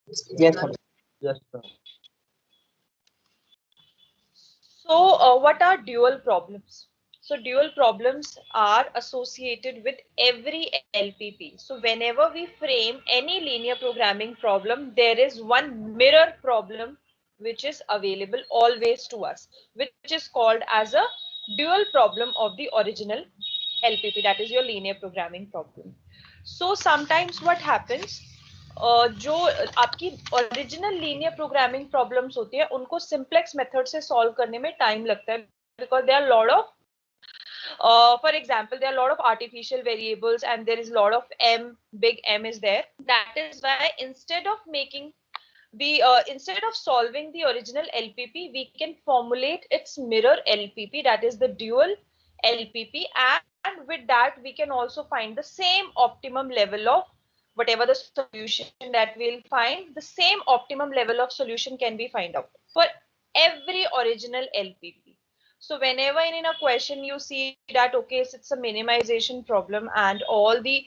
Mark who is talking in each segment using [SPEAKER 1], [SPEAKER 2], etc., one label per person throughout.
[SPEAKER 1] Yes, sir. Yes, sir.
[SPEAKER 2] So, what are dual problems? So, dual problems are associated with every LPP. So, whenever we frame any linear programming problem, there is one mirror problem which is available always to us, which is called as a dual problem of the original LPP, that is your linear programming problem. So, sometimes what happens, जो आपकी original linear programming problems होती है उनको simplex method से solve करने में time लगता है because they are lot of for example there are a lot of artificial variables and there is a lot of big M is there. That is why instead of making the instead of solving the original LPP, we can formulate its mirror LPP, that is the dual LPP, and with that we can also find the same optimum level of whatever the solution that we'll find. The same optimum level of solution can be find out for every original LPP. So whenever in a question you see that okay, it's a minimization problem and all the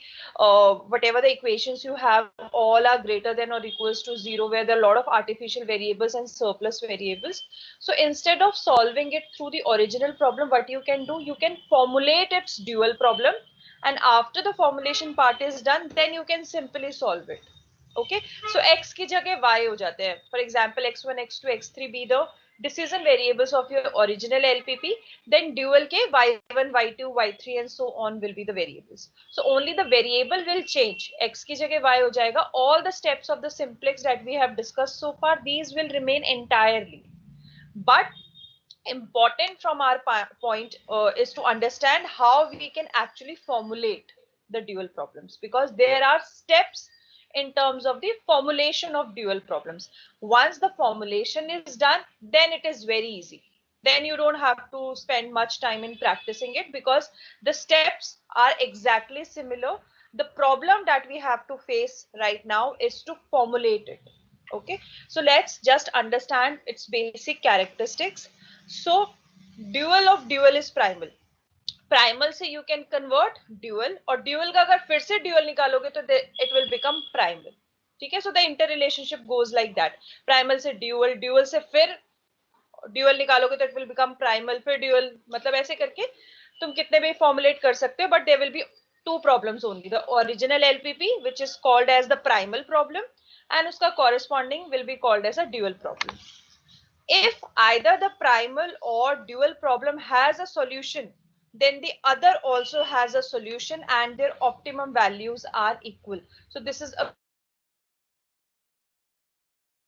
[SPEAKER 2] whatever the equations you have all are greater than or equals to zero, where there are a lot of artificial variables and surplus variables. So instead of solving it through the original problem, what you can do, you can formulate its dual problem, and after the formulation part is done, then you can simply solve it. Okay, so x की जगह y हो जाते हैं. For example, x1, x2, x3 be the decision variables of your original LPP, then dual के y1, y2, y3 and so on will be the variables. So only the variable will change. X की जगह y हो जाएगा. All the steps of the simplex that we have discussed so far, these will remain entirely. But important from our point is to understand how we can actually formulate the dual problems, because there are steps in terms of the formulation of dual problems. Once the formulation is done, then it is very easy. Then you don't have to spend much time in practicing it because the steps are exactly similar. The problem that we have to face right now is to formulate it. Okay, so let's just understand its basic characteristics. So dual of dual is primal. Primal से you can convert dual, और dual का अगर फिर से dual निकालोगे तो it will become primal. ठीक है, so the inter relationship goes like that. Primal से ड्यूअल, ड्यूअल से फिर ड्यूअल निकालोगे तो इट विल बिकम प्राइमल, फिर ड्यूअल, मतलब ऐसे करके तुम कितने भी फॉर्मुलेट कर सकते हो, but there will be two problems only: the original LPP, which is called as the primal problem, and उसका corresponding will be called as a dual problem. If either the primal or dual problem has a solution, then the other also has a solution and their optimum values are equal. So this is a very important concept that we have to understand.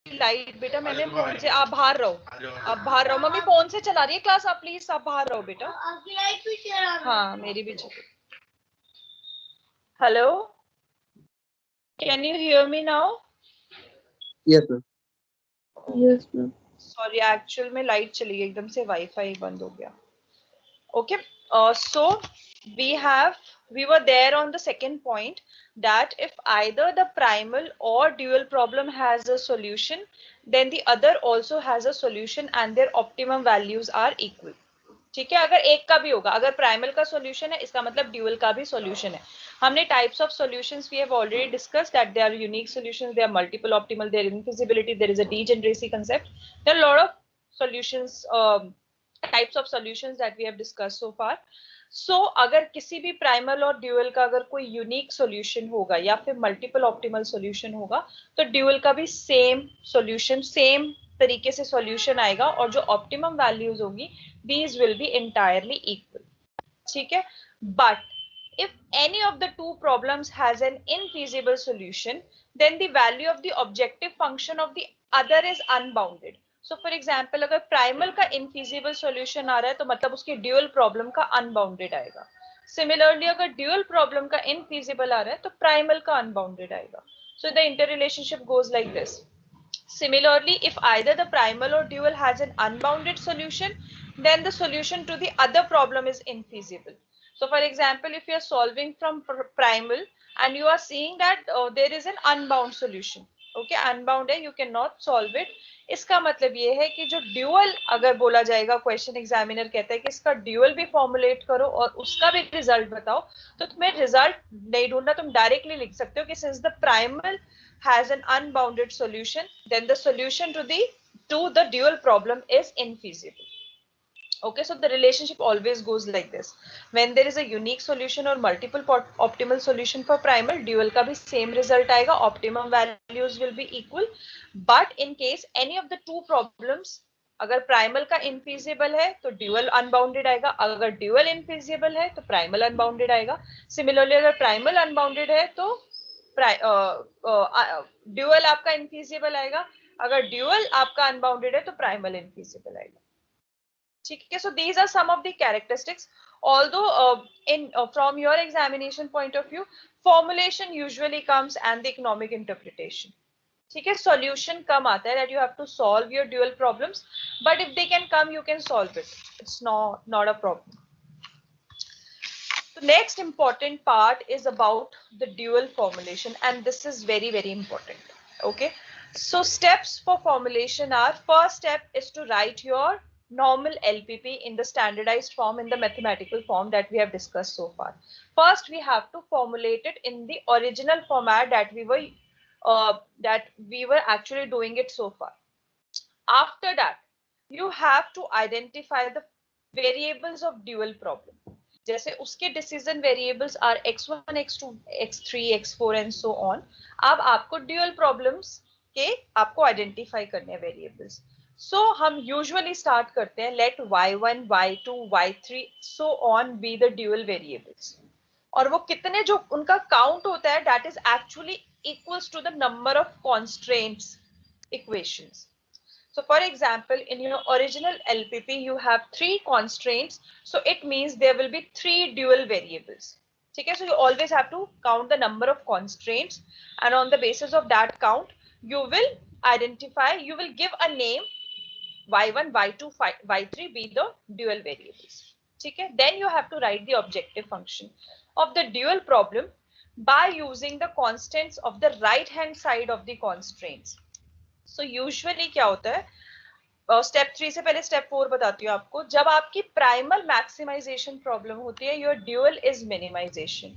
[SPEAKER 2] So if light बेटा, मैंने phone से, आप बाहर रहो, आप बाहर रहो, mummy phone से चला रही है क्लास, आप प्लीज आप बाहर रहो बेटा. आपकी लाइट भी चला रही है. हाँ मेरी भी चल. Hello, can you hear me now?
[SPEAKER 1] Yes, sir.
[SPEAKER 3] Yes, ma'am.
[SPEAKER 2] Sorry, actual में लाइट चली गई एकदम से, वाईफाई बंद हो गया. Okay, so we were there on the second point, that if either the primal or dual problem has a solution, then the other also has a solution and their optimum values are equal. ठीक है, अगर एक का भी होगा, अगर primal का solution है इसका मतलब ड्यूअल का भी सॉल्यूशन है. हमने types of solutions we have already discussed that they are unique solutions, they are multiple optimal, there is infeasibility, there is a degeneracy concept, there are lot of solutions, types of solutions that we have discussed so far. So अगर किसी भी primal और dual का अगर कोई unique solution होगा या फिर मल्टीपल ऑप्टिमल सॉल्यूशन होगा, तो ड्यूअल का भी सेम सॉल्यूशन, सेम तरीके से सॉल्यूशन आएगा, और जो ऑप्टिमम वैल्यूज होगी these will be entirely equal. ठीक है, but if any of the two problems has an infeasible solution, then the value of the objective function of the other is unbounded. So for example, अगर primal का infeasible solution आ रहा है तो मतलब उसकी dual problem का unbounded आएगा. Similarly, अगर dual problem का infeasible आ रहा है तो primal का unbounded आएगा. So the interrelationship goes like this. Similarly, if either the primal or dual has an unbounded solution, then the solution to the other problem is infeasible. So for example, if you are solving from primal and you are seeing that there is an unbound solution, okay, unbound है, you cannot solve it. इसका मतलब ये है कि जो dual अगर बोला जाएगा, क्वेश्चन एग्जामिनर कहता है कि इसका ड्यूअल भी फॉर्मुलेट करो और उसका भी रिजल्ट बताओ, तो तुम्हें रिजल्ट नहीं ढूंढना, तुम डायरेक्टली लिख सकते हो कि since the primal has an unbounded solution, then the solution to the dual problem is infeasible. Okay, so the relationship always goes like this. When there is a unique solution or multiple optimal solution for primal, dual का भी same result आएगा, optimum values will be equal. But in case any of the two problems, अगर primal का infeasible है तो dual unbounded आएगा, अगर dual infeasible है तो primal unbounded आएगा. Similarly, अगर primal unbounded है तो dual आपका infeasible आएगा, अगर dual आपका unbounded है तो primal infeasible आएगा. ठीक है, so these are some of the characteristics. Although from your examination point of view, formulation usually comes and the economic interpretation. ठीक है, solution कम आता है that you have to solve your dual problems, but if they can come, you can solve it. It's not a problem. The next important part is about the dual formulation, and this is very, very important. Okay, so steps for formulation are: first step is to write your normal LPP in the standardized form, in the mathematical form that we have discussed so far. First, we have to formulate it in the original format that we were actually doing it so far. After that, you have to identify the variables of dual problem. जैसे उसके decision variables are x1, x2, x3, x4 and so on. अब आपको dual problems के आपको identify करने हैं variables. सो हम usually start करते हैं, let y1, y2, y3 so on be the dual variables, और वो कितने जो उनका काउंट होता है that is actually equals to the number of constraints equations. So for example, in your original LPP, you have 3 constraints. So it means there will be 3 dual variables. Okay, so you always have to count the number of constraints, and on the basis of that count, you will identify, you will give a name, y1, y2, y3 be the dual variables. Okay, then you have to write the objective function of the dual problem by using the constants of the right hand side of the constraints. So usually क्या होता है, step 3 से पहले step 4 बताती हूँ आपको. जब आपकी प्राइमल मैक्सिमाइजेशन प्रॉब्लम होती है, योर ड्यूअल इज मिनिमाइजेशन.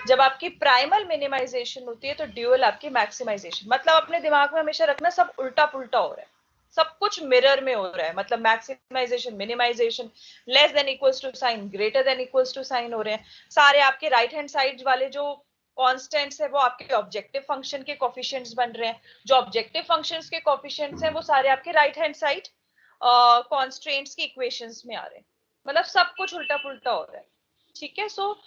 [SPEAKER 2] जब आपकी प्राइमल मिनिमाइजेशन होती है तो ड्यूअल आपकी मैक्सिमाइजेशन. मतलब अपने दिमाग में हमेशा रखना, सब उल्टा पुल्टा हो रहा है, सब कुछ मिरर में हो रहा है. मतलब maximisation, minimisation, less than equals to sign, greater than equals to sign हो रहे हैं. सारे आपके राइट हैंड साइड वाले जो कॉन्स्टेंट्स है वो आपके ऑब्जेक्टिव फंक्शन के कोफिशिएंट्स बन रहे हैं. जो ऑब्जेक्टिव फंक्शंस के कोफिशिएंट्स हैं वो सारे आपके राइट हैंड साइड कॉन्स्ट्रेंट्स की इक्वेशंस में आ रहे हैं. मतलब सब कुछ उल्टा पुल्टा हो रहा है. ठीक है, सो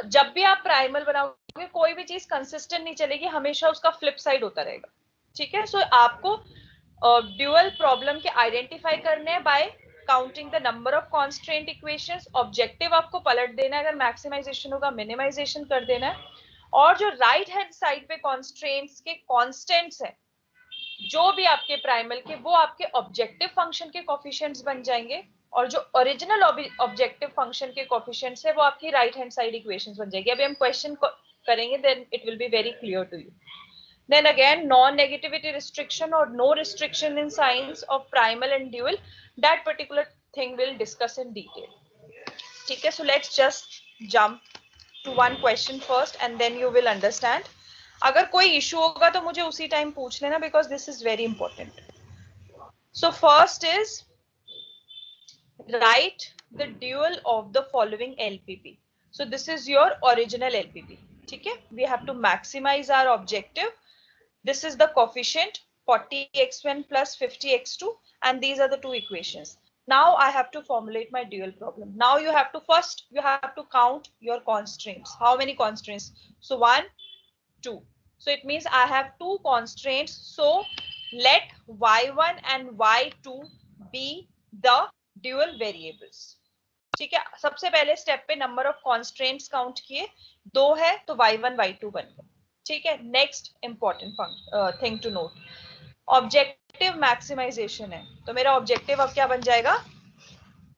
[SPEAKER 2] जब भी आप प्राइमल बनाओगे कोई भी चीज कंसिस्टेंट नहीं चलेगी, हमेशा उसका फ्लिप साइड होता रहेगा. ठीक है, सो आपको ड्यूअल प्रॉब्लम के आइडेंटिफाई करने हैं bye counting the number of constraint equations. Objective आपको पलट देना है, अगर मैक्सिमाइजेशन होगा मिनिमाइजेशन कर देना है. और जो राइट हैंड साइड पे कॉन्स्ट्रेंट्स के कांस्टेंट्स हैं जो भी आपके प्राइमल के, वो आपके ऑब्जेक्टिव फंक्शन के कोफिशिएंट्स बन जाएंगे, और जो ओरिजिनल ऑब्जेक्टिव फंक्शन के कोफिशिएंट्स है वो आपकी राइट हैंड साइड इक्वेशंस बन जाएगी. अभी हम क्वेश्चन करेंगे, then it will be very clear to you. Then again, non-negativity restriction or no restriction in signs of primal and dual, that particular thing we'll discuss in detail. ठीक है, so let's just jump to one question first and then you will understand. अगर कोई issue होगा तो मुझे उसी time पूछ लेना, because this is very important. So first is write the dual of the following LPP. So this is your original LPP. ठीक है, we have to maximize our objective. This is the coefficient 40x1 plus 50x2, and these are the two equations. Now I have to formulate my dual problem. Now you have to count your constraints. How many constraints? So 1, 2. So it means I have 2 constraints. So let y1 and y2 be the dual variables. ठीक है, सबसे पहले step पे number of constraints count किए, 2 है तो y1 y2 बन गए. ठीक है, next important thing to note, objective maximisation है, तो मेरा ऑब्जेक्टिव अब क्या बन जाएगा?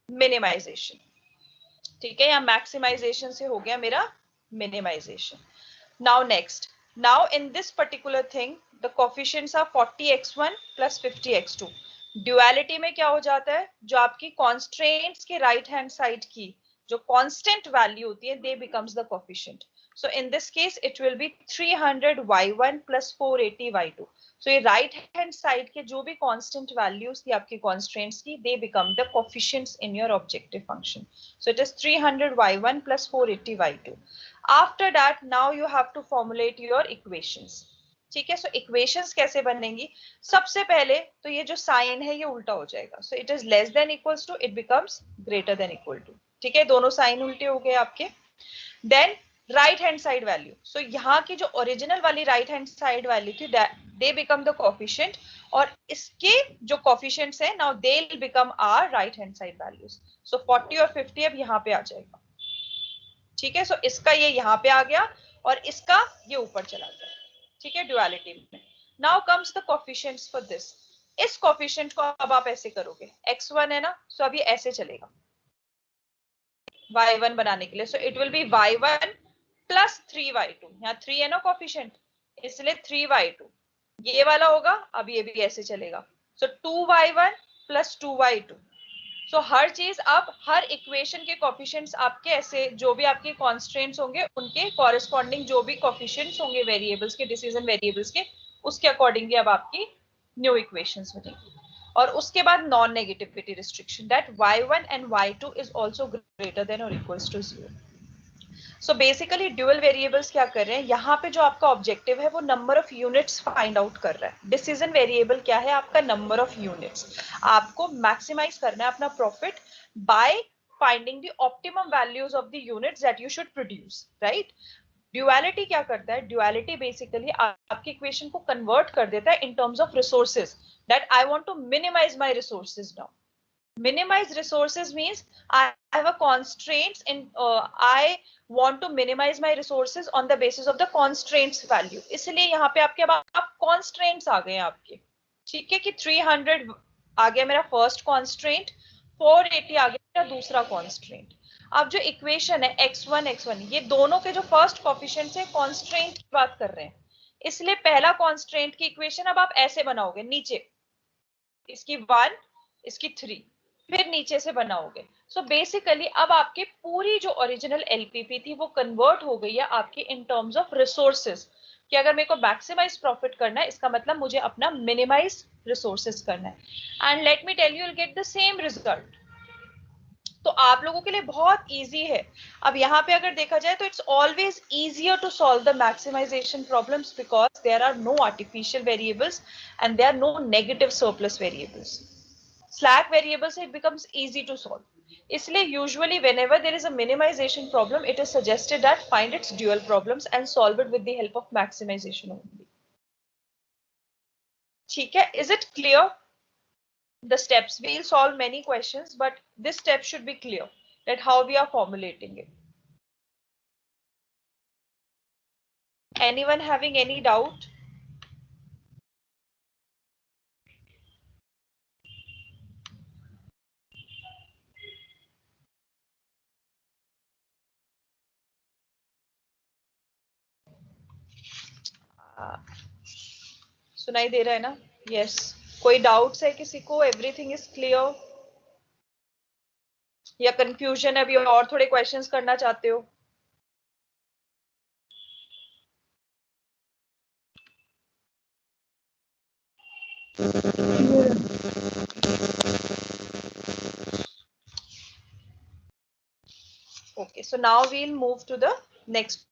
[SPEAKER 2] मिनिमाइजेशन. ठीक है, या मैक्सिमाइजेशन से हो गया मेरा minimisation. Now next, now in this particular thing the coefficients are 40x1 plus 50x2. Duality में क्या हो जाता है, जो आपकी कॉन्स्ट्रेंट्स के राइट हैंड साइड की जो कांस्टेंट वैल्यू होती है, दे becomes the coefficient. So in this case it will be 300 y1 plus 480 y2. So ये right hand side के जो भी constant values थी आपकी constraints की, they become the coefficients in your objective function. So it is 300 y1 plus 480 y2. After that now you have to formulate your equations. ठीक है, so equations कैसे बनेंगी? सबसे पहले तो ये जो साइन है ये उल्टा हो जाएगा. So it is less than equals to, it becomes greater than equal to. ठीक है, दोनों साइन उल्टे हो गए आपके. Then right hand side value, so यहाँ की जो ओरिजिनल वाली राइट हैंड साइड वैल्यू थी, दे बिकम द कोफिशिएंट, और इसके जो कोफिशिएंट्स है now they will become our right hand side values. So 40 और 50 अब यहाँ पे आ जाएगा. ठीक है, सो इसका ये यहाँ पे आ गया और इसका ये ऊपर चला गया. ठीक है, ड्युअलिटी में. Now comes the coefficients for this. इस कोफिशिएंट को अब आप ऐसे करोगे, x1 है ना, सो अभी ऐसे चलेगा y1 बनाने के लिए. सो it will B y1 plus 3y2. यहाँ 3 है ना कोफिशिएंट, इसलिए 3y2 ये वाला होगा. अब ये भी ऐसे चलेगा. सो 2y1 प्लस 2y2. सो हर चीज, अब हर इक्वेशन के कोफिशिएंट्स आपके ऐसे, जो भी आपके कॉन्स्ट्रेंट्स होंगे उनके कॉरेस्पॉन्डिंग जो भी कोफिशिएंट्स होंगे वेरिएबल्स के, डिसीजन वेरिएबल्स के, उसके अकॉर्डिंगली अब आपकी न्यू इक्वेशंस बनेगी. और उसके बाद non negativity restriction, that y1 and y2 is also greater than और equals to 0. So basically dual variables क्या कर रहे हैं, यहाँ पे जो आपका ऑब्जेक्टिव है वो number of units find out कर रहा है. डिसीजन वेरिएबल क्या है, आपका नंबर ऑफ यूनिट्स. आपको मैक्सिमाइज करना है अपना profit by finding the optimum values of the units that you should produce, right. Duality क्या करता है, ड्युअलिटी बेसिकली आपकी इक्वेशन को कन्वर्ट कर देता है in terms of resources, that I want to minimize my resources. Now minimize resources means I have a constraints in I want to minimize my resources on the basis of the constraints value. इसलिए यहाँ पे आपके अब constraints आ गए आपके. ठीक है, कि 300 आ गया मेरा फर्स्ट constraint, 480 आ गया मेरा दूसरा constraint. अब जो इक्वेशन है x1 ये दोनों के जो फर्स्ट कोफिशिएंट्स है constraint की बात कर रहे हैं, इसलिए पहला constraint की इक्वेशन अब आप ऐसे बनाओगे, नीचे इसकी 1 इसकी 3 फिर नीचे से बनाओगे. सो बेसिकली अब आपके पूरी जो ओरिजिनल एलपीपी थी वो कन्वर्ट हो गई है आपके इन टर्म्स ऑफ रिसोर्सेज, कि अगर मेरे को मैक्सिमाइज प्रॉफिट करना है, इसका मतलब मुझे अपना मिनिमाइज रिसोर्सेज करना है. And let me tell you will get the same result. तो आप लोगों के लिए बहुत इजी है. अब यहाँ पे अगर देखा जाए तो it's always easier to solve the maximization problems because there are no artificial variables and there are no negative surplus variables. Slack variables, it becomes easy to solve. इसलिए usually whenever there is a minimization problem, it is suggested that find its dual problems and solve it with the help of maximization only. ठीक है, is it clear? The steps, we'll solve many questions, but this step should be clear that how we are formulating it. Anyone having any doubt? सुनाई दे रहा है ना? Yes. कोई doubts है किसी को? एवरीथिंग इज क्लियर या कंफ्यूजन है, अभी और थोड़े क्वेश्चंस करना चाहते हो? Okay, so now we'll move to the next.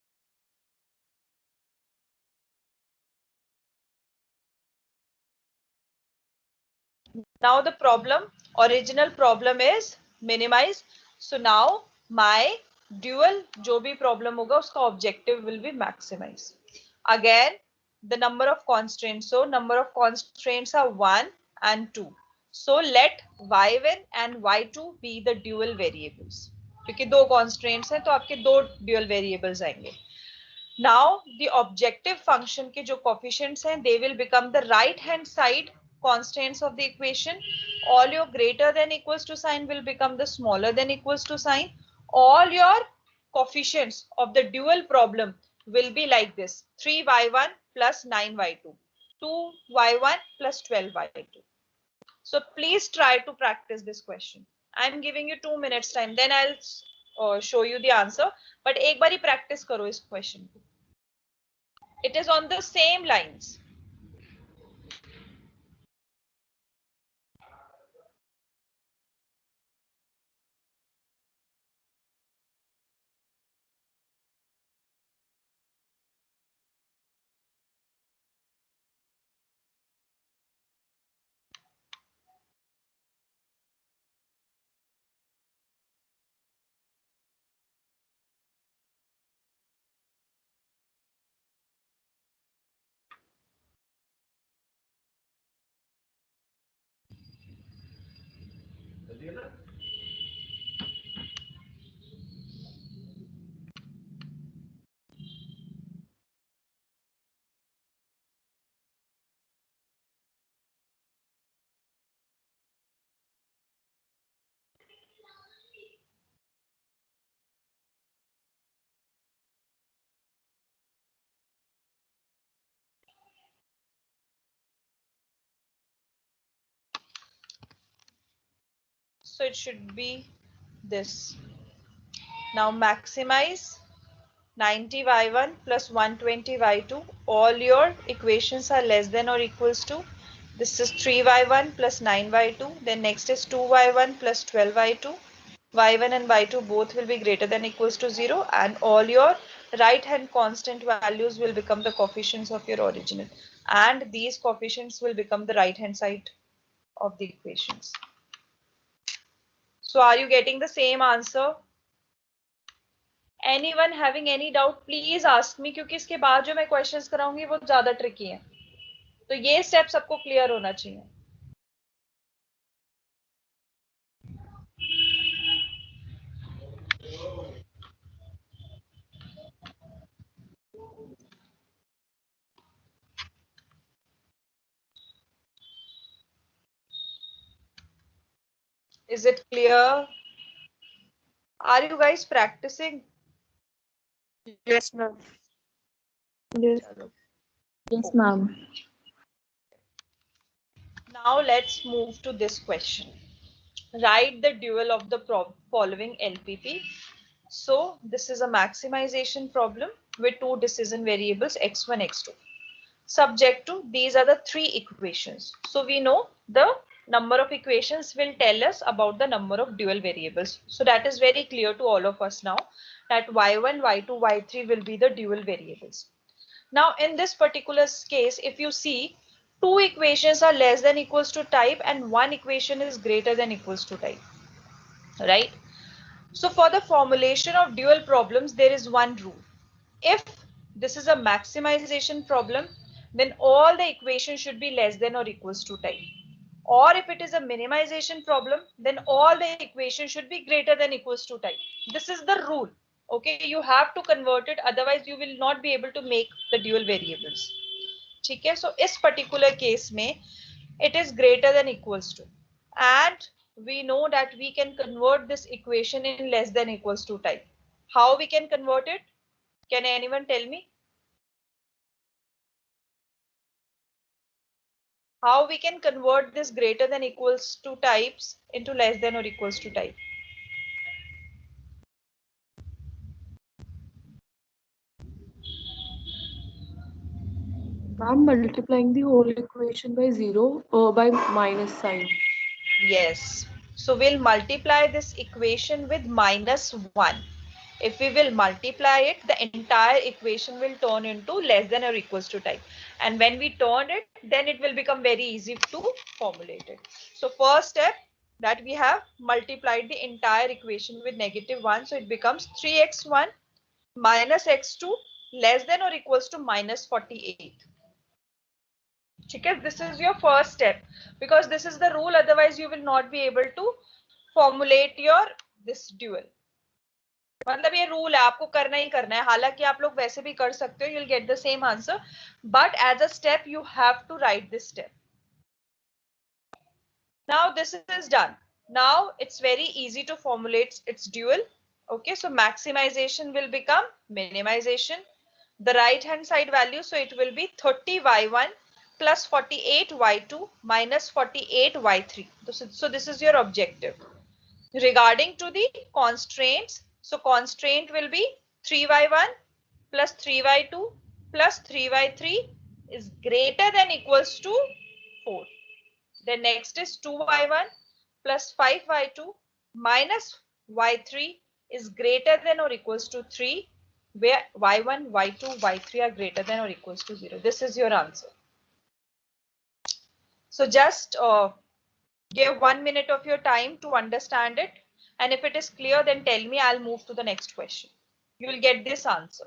[SPEAKER 2] Now the problem Original problem is minimize. So now my dual जो भी problem होगा उसका objective will be maximize. Again, the number of constraints. So number of constraints are 1 and 2. So let y1 and y2 be the dual variables. क्योंकि दो constraints हैं तो आपके दो dual variables आएंगे. Now the objective function के जो coefficients हैं they will become the right hand side constants of the equation. All your greater than equals to sign will become the smaller than equals to sign. All your coefficients of the dual problem will be like this: 3y1 plus 9y2, 2y1 plus 12y2. So please try to practice this question. I am giving you 2 minutes time, then I'll show you the answer. But एक बारी practice करो इस question को. It is on the same lines. So it should be this. Now maximize 90y1 plus 120y2. All your equations are less than or equals to. This is 3y1 plus 9y2. Then next is 2y1 plus 12y2. y1 and y2 both will be greater than equals to 0, and all your right hand constant values will become the coefficients of your original, and these coefficients will become the right hand side of the equations. So are you getting the same answer? Anyone having any doubt, please ask me, क्योंकि इसके बाद जो मैं questions कराऊंगी वो ज्यादा tricky है, तो ये step सबको clear होना चाहिए. Is it clear? Are you guys practicing?
[SPEAKER 3] Yes, ma'am. Yes. Yes, ma'am.
[SPEAKER 2] Now let's move to this question. Write the dual of the following LPP. So this is a maximization problem with two decision variables x1, x2. Subject to these are the three equations. So we know the number of equations will tell us about the number of dual variables. So that is very clear to all of us now that y1, y2, y3 will be the dual variables. Now in this particular case, if you see, two equations are less than equals to type and one equation is greater than equals to type, right? So for the formulation of dual problems, there is one rule. If this is a maximization problem, then all the equations should be less than or equals to type. Or if it is a minimization problem, then all the equations should be greater than equals to type. This is the rule. Okay, you have to convert it, otherwise you will not be able to make the dual variables. ठीक है, so इस particular case में it is greater than equals to, and we know that we can convert this equation in less than equals to type. How we can convert it? Can anyone tell me? How we can convert this greater than equals to types into less than or equals to type?
[SPEAKER 3] I'm multiplying the whole equation by 0 or by minus sign.
[SPEAKER 2] Yes. So we'll multiply this equation with -1. If we will multiply it, the entire equation will turn into less than or equals to type. And when we turn it, then it will become very easy to formulate it. So first step, that we have multiplied the entire equation with -1. So it becomes 3x1 minus x2 less than or equals to minus 48. Okay, this is your first step because this is the rule, otherwise you will not be able to formulate your this dual. मतलब ये rule है, आपको करना ही करना है, हालांकि आप लोग वैसे भी कर सकते हो, you'll get the same answer, but as a step you have to write this step. Now this is done. Now it's very easy to formulate its dual. Okay, so maximization will become minimization. The right hand side value, so it will be 30y1 plus 48y2 minus 48y3. So this is your objective. Regarding to the constraints, so constraint will be 3y1 plus 3y2 plus 3y3 is greater than equals to 4. Then next is 2y1 plus 5y2 minus y3 is greater than or equals to 3, where y1, y2, y3 are greater than or equals to 0. This is your answer. So just give 1 minute of your time to understand it. And if it is clear, then tell me, I'll move to the next question. You will get this answer.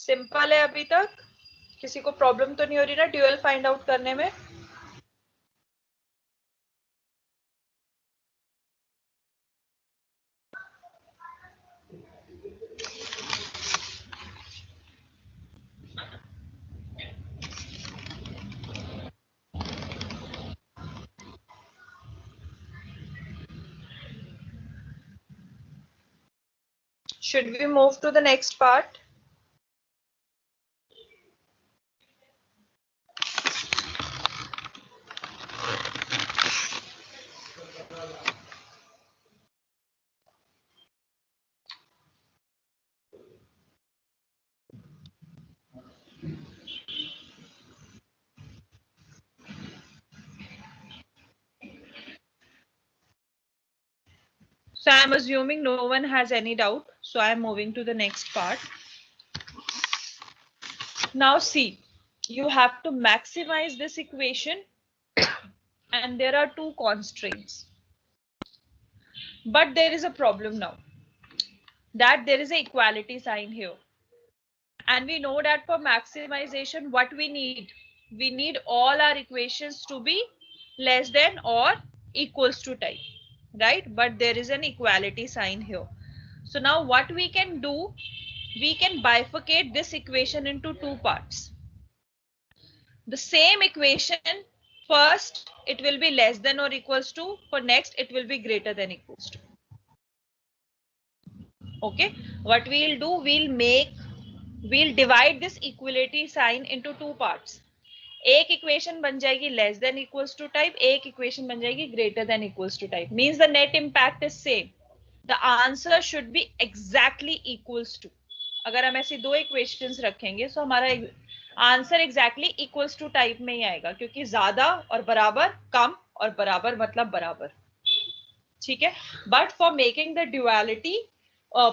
[SPEAKER 2] Simple है अभी तक? किसी को problem तो नहीं हो रही ना ड्यूअल फाइंड आउट करने में? Should we move to the next part? So I'm assuming no one has any doubt. So I'm moving to the next part. Now see, you have to maximize this equation and there are two constraints. But there is a problem now, that there is an equality sign here. And we know that for maximization, what we need all our equations to be less than or equals to type, right? But there is an equality sign here. So now what we can do, we can bifurcate this equation into two parts. The same equation, first it will be less than or equals to, for next it will be greater than equals to. Okay, what we'll do, we'll divide this equality sign into two parts. एक equation बन जाएगी less than equals to type, एक equation बन जाएगी greater than equals to type. Means the net impact is same, the answer should be exactly equals to. अगर हम ऐसी दो इक्वेशंस रखेंगे तो हमारा answer exactly equals to type में ही आएगा, क्योंकि ज्यादा और बराबर, कम और बराबर मतलब बराबर. ठीक है, but for making the duality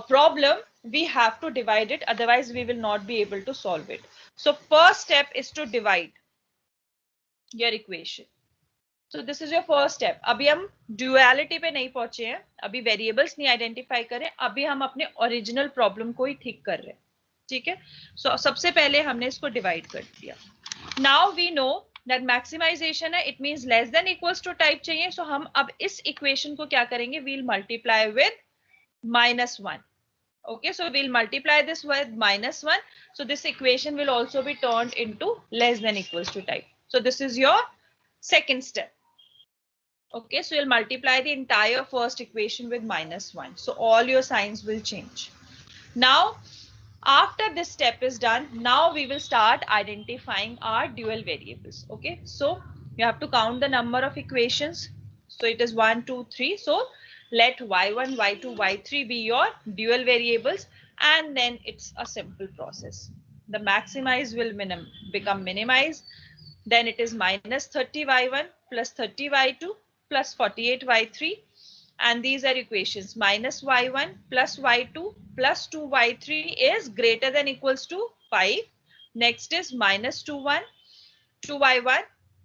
[SPEAKER 2] problem, we have to divide it, otherwise we will not be able to solve it. So first step is to divide your equation. So this is your first step. अभी हम duality पे नहीं पहुंचे हैं, अभी variables नहीं identify करें, अभी हम अपने original problem को ही ठीक कर रहे हैं. ठीक है, so सबसे पहले हमने इसको divide कर दिया. Now we know that maximization है, it means less than equals to type चाहिए. So हम अब इस equation को क्या करेंगे, we'll multiply with -1. Okay, so we'll multiply this with -1. So this equation will also be turned into less than equals to type. So this is your second step. Okay, so you'll multiply the entire first equation with -1. So all your signs will change. Now, after this step is done, now we will start identifying our dual variables. Okay, so you have to count the number of equations. So it is 1, 2, 3. So let y1, y2, y3 be your dual variables, and then it's a simple process. The maximize will become minimize. Then it is minus 30y1 plus 30y2 plus 48y3, and these are equations. Minus y1 plus y2 plus 2y3 is greater than equals to 5. Next is minus 2y1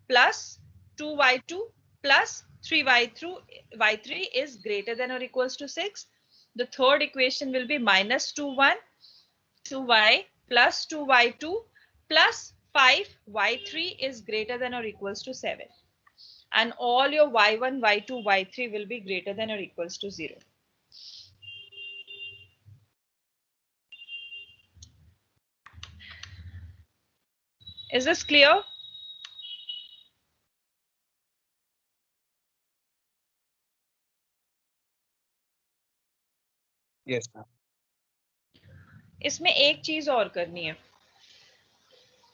[SPEAKER 2] plus 2y2 plus 3y3 is greater than or equals to 6. The third equation will be minus 2y plus 2y2 plus 5y3 is greater than or equals to 7. And all your y1, y2, y3 will be greater than or equals to 0. Is this clear?
[SPEAKER 1] Yes, ma'am.
[SPEAKER 2] इसमें एक चीज और करनी है.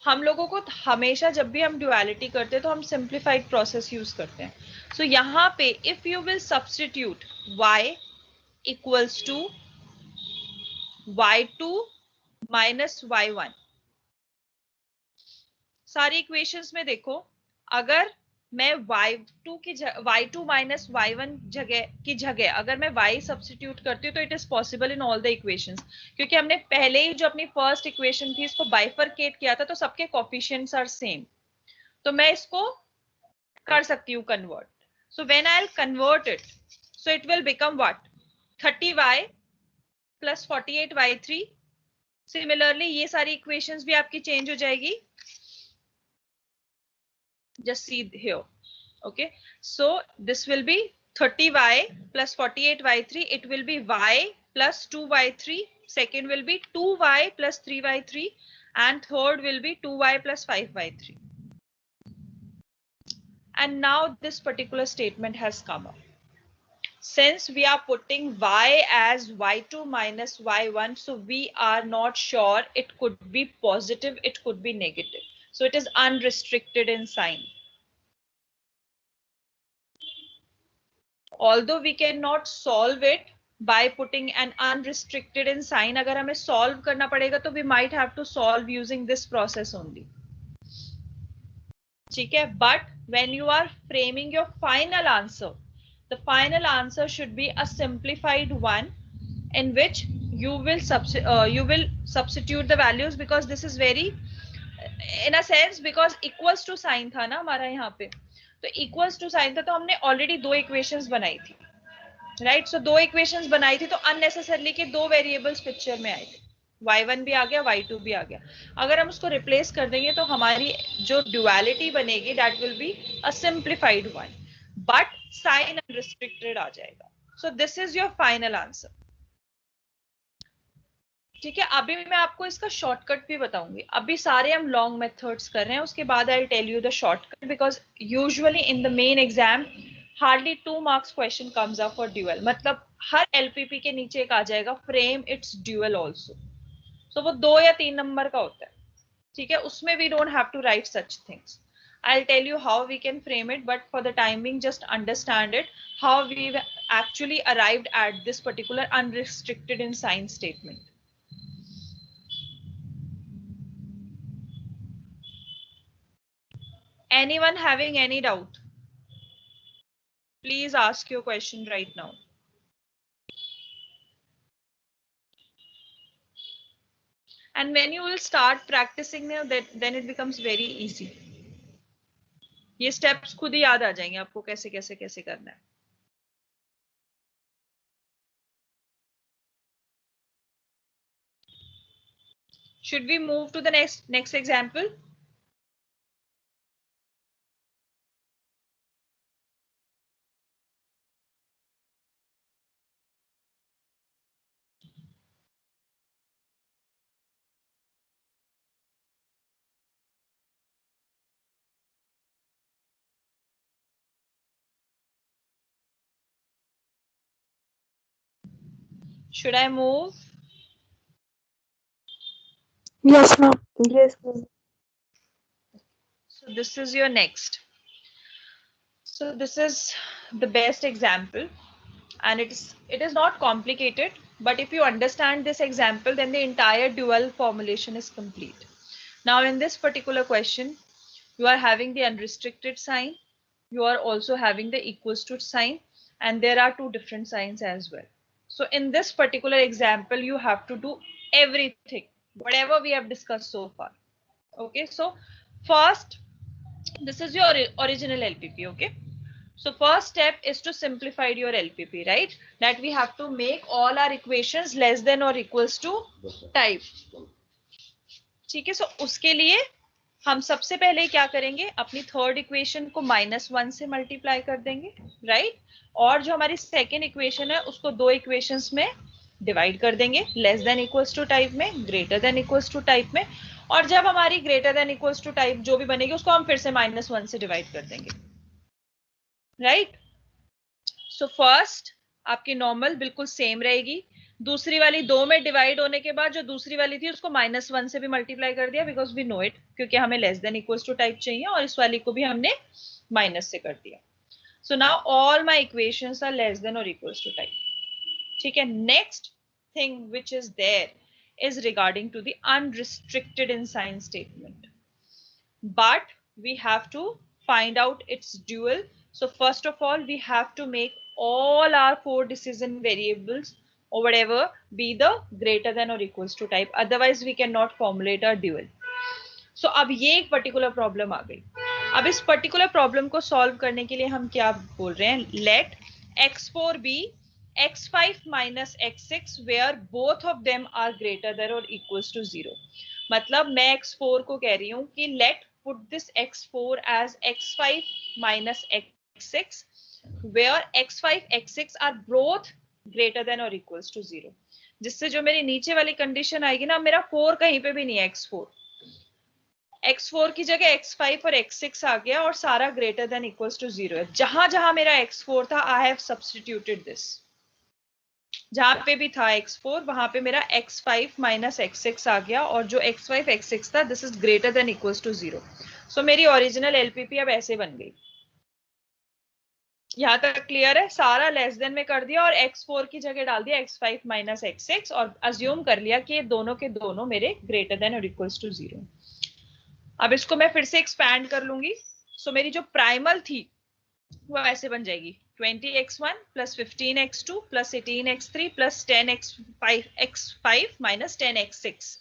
[SPEAKER 2] हम लोगों को हमेशा जब भी हम ड्युअलिटी करते हैं तो हम सिंप्लीफाइड प्रोसेस यूज करते हैं. सो यहाँ पे if you will substitute y equals to y2 minus y1, सारी इक्वेशंस में देखो, अगर मैं y2 माइनस y1 जगह अगर मैं y सब्स्टिट्यूट करती हूँ तो it is possible in all the equations, क्योंकि हमने पहले ही जो अपनी फर्स्ट इक्वेशन थी इसको बाइफरकेट किया था तो सबके कोफिशिएंट्स आर सेम. तो मैं इसको कर सकती हूँ convert. So when I will convert it, so it will become what, 30y plus 48y3. Similarly ये सारी इक्वेशंस भी आपकी चेंज हो जाएगी. Just see here. Okay, so this will be 30y plus 48y3. It will be y plus 2y3. Second will be 2y plus 3y3, and third will be 2y plus 5y3. And now this particular statement has come up. Since we are putting y as y2 minus y1, so we are not sure, it could be positive, it could be negative. So it is unrestricted in sign. Although we cannot solve it by putting an unrestricted in sign, अगर हमें solve करना पड़ेगा तो we might have to solve using this process only. ठीक है? But when you are framing your final answer, the final answer should be a simplified one in which you will substitute the values, because this is very, in a sense, because equals to sign था ना हमारा यहाँ पे, तो equals to sign था तो हमने already दो equations बनाई थी. राइट, सो दो इक्वेशंस बनाई थी तो अननेसेसरली के दो वेरिएबल्स पिक्चर में आए थे. y1 भी आ गया, y2 भी आ गया. अगर हम उसको रिप्लेस कर देंगे तो हमारी जो ड्युअलिटी बनेगी that will be a simplified one, but sign unrestricted आ जाएगा. So this is your final answer. ठीक है, अभी मैं आपको इसका शॉर्टकट भी बताऊंगी. अभी सारे हम लॉन्ग मेथड्स कर रहे हैं, उसके बाद I tell you the shortcut, because usually in the main exam hardly 2 marks question comes up for dual. मतलब हर एलपीपी के नीचे एक आ जाएगा frame its dual also. So वो 2 या 3 नंबर का होता है. ठीक है, उसमें we don't have to write such things. I'll tell you how we can frame it, but for the time being, just understand it, how we've actually arrived at this particular unrestricted in sign statement. Anyone having any doubt? Please ask your question right now. And when you will start practicing now, then it becomes very easy. ये steps खुद ही याद आ जाएंगे आपको कैसे कैसे कैसे करना है. Should we move to the next example? Should I move?
[SPEAKER 3] Yes, ma'am. Yes, ma'am.
[SPEAKER 2] So this is your next. So this is the best example, and it is not complicated, but if you understand this example, then the entire dual formulation is complete. Now in this particular question, you are having the unrestricted sign, you are also having the equals to sign, and there are two different signs as well. So in this particular example, you have to do everything, whatever we have discussed so far. Okay, so first, this is your original LPP. Okay, so first step is to simplify your LPP, right? That we have to make all our equations less than or equals to type. ठीक है, सो उसके लिए हम सबसे पहले क्या करेंगे, अपनी थर्ड इक्वेशन को -1 से मल्टीप्लाई कर देंगे, राइट? और जो हमारी सेकेंड इक्वेशन है उसको दो इक्वेशंस में डिवाइड कर देंगे, less than equals to type में, greater than equals to type में, और जब हमारी greater than equals to type जो भी बनेगी उसको हम फिर से -1 से डिवाइड कर देंगे, राइट? सो फर्स्ट आपकी नॉर्मल बिल्कुल सेम रहेगी, दूसरी वाली दो में डिवाइड होने के बाद जो दूसरी वाली थी उसको -1 से भी मल्टीप्लाई कर दिया, बिकॉज वी नो इट, क्योंकि हमें less than equals to type चाहिए, और इस वाली को भी हमने माइनस से कर दिया. So now all my equations are less than और इक्वल्स टू टाइप. ठीक है, next thing which is there is regarding to the unrestricted in sign statement, but we have to find out its dual. So first of all, we have to make all our four decision variables or whatever be the greater than or equals to type, otherwise we cannot formulate a dual. So अब ये एक particular problem आ गई. अब इस particular problem को solve करने के लिए हम क्या बोल रहे हैं, let x4 be x5 minus x6 where both of them are greater than or equals to 0. मतलब मैं x4 को कह रही हूँ कि let put this x4 as x5 minus x6 where x5 x6 are both greater than or equals to 0. जिससे जो मेरी नीचे वाली कंडीशन आएगी ना, मेरा 4 कहीं पे भी नहीं है, x4 की जगह x5 और x6 आ गया और सारा ग्रेटर देन इक्वल्स टू 0 है. जहां जहां मेरा x4 था, आई हैव सब्स्टिट्यूटेड दिस. जहां पे भी था x4 वहां पे मेरा x5 माइनस x6 आ गया, और जो x5 x6 था this is greater than equals to 0. So मेरी ओरिजिनल एलपीपी अब ऐसे बन गई. यहाँ तक क्लियर है? सारा लेस देन में कर दिया और x4 की जगह डाल दिया x5 माइनस x6 और अज्यूम कर लिया कि ये दोनों के दोनों मेरे ग्रेटर देन और इक्वल्स टू 0. अब इसको मैं फिर से एक्सपैंड कर लूंगी. सो मेरी जो प्राइमल थी वो ऐसे बन जाएगी 20x1 plus 15x2 plus 18x3 plus 10x5 minus 10x6.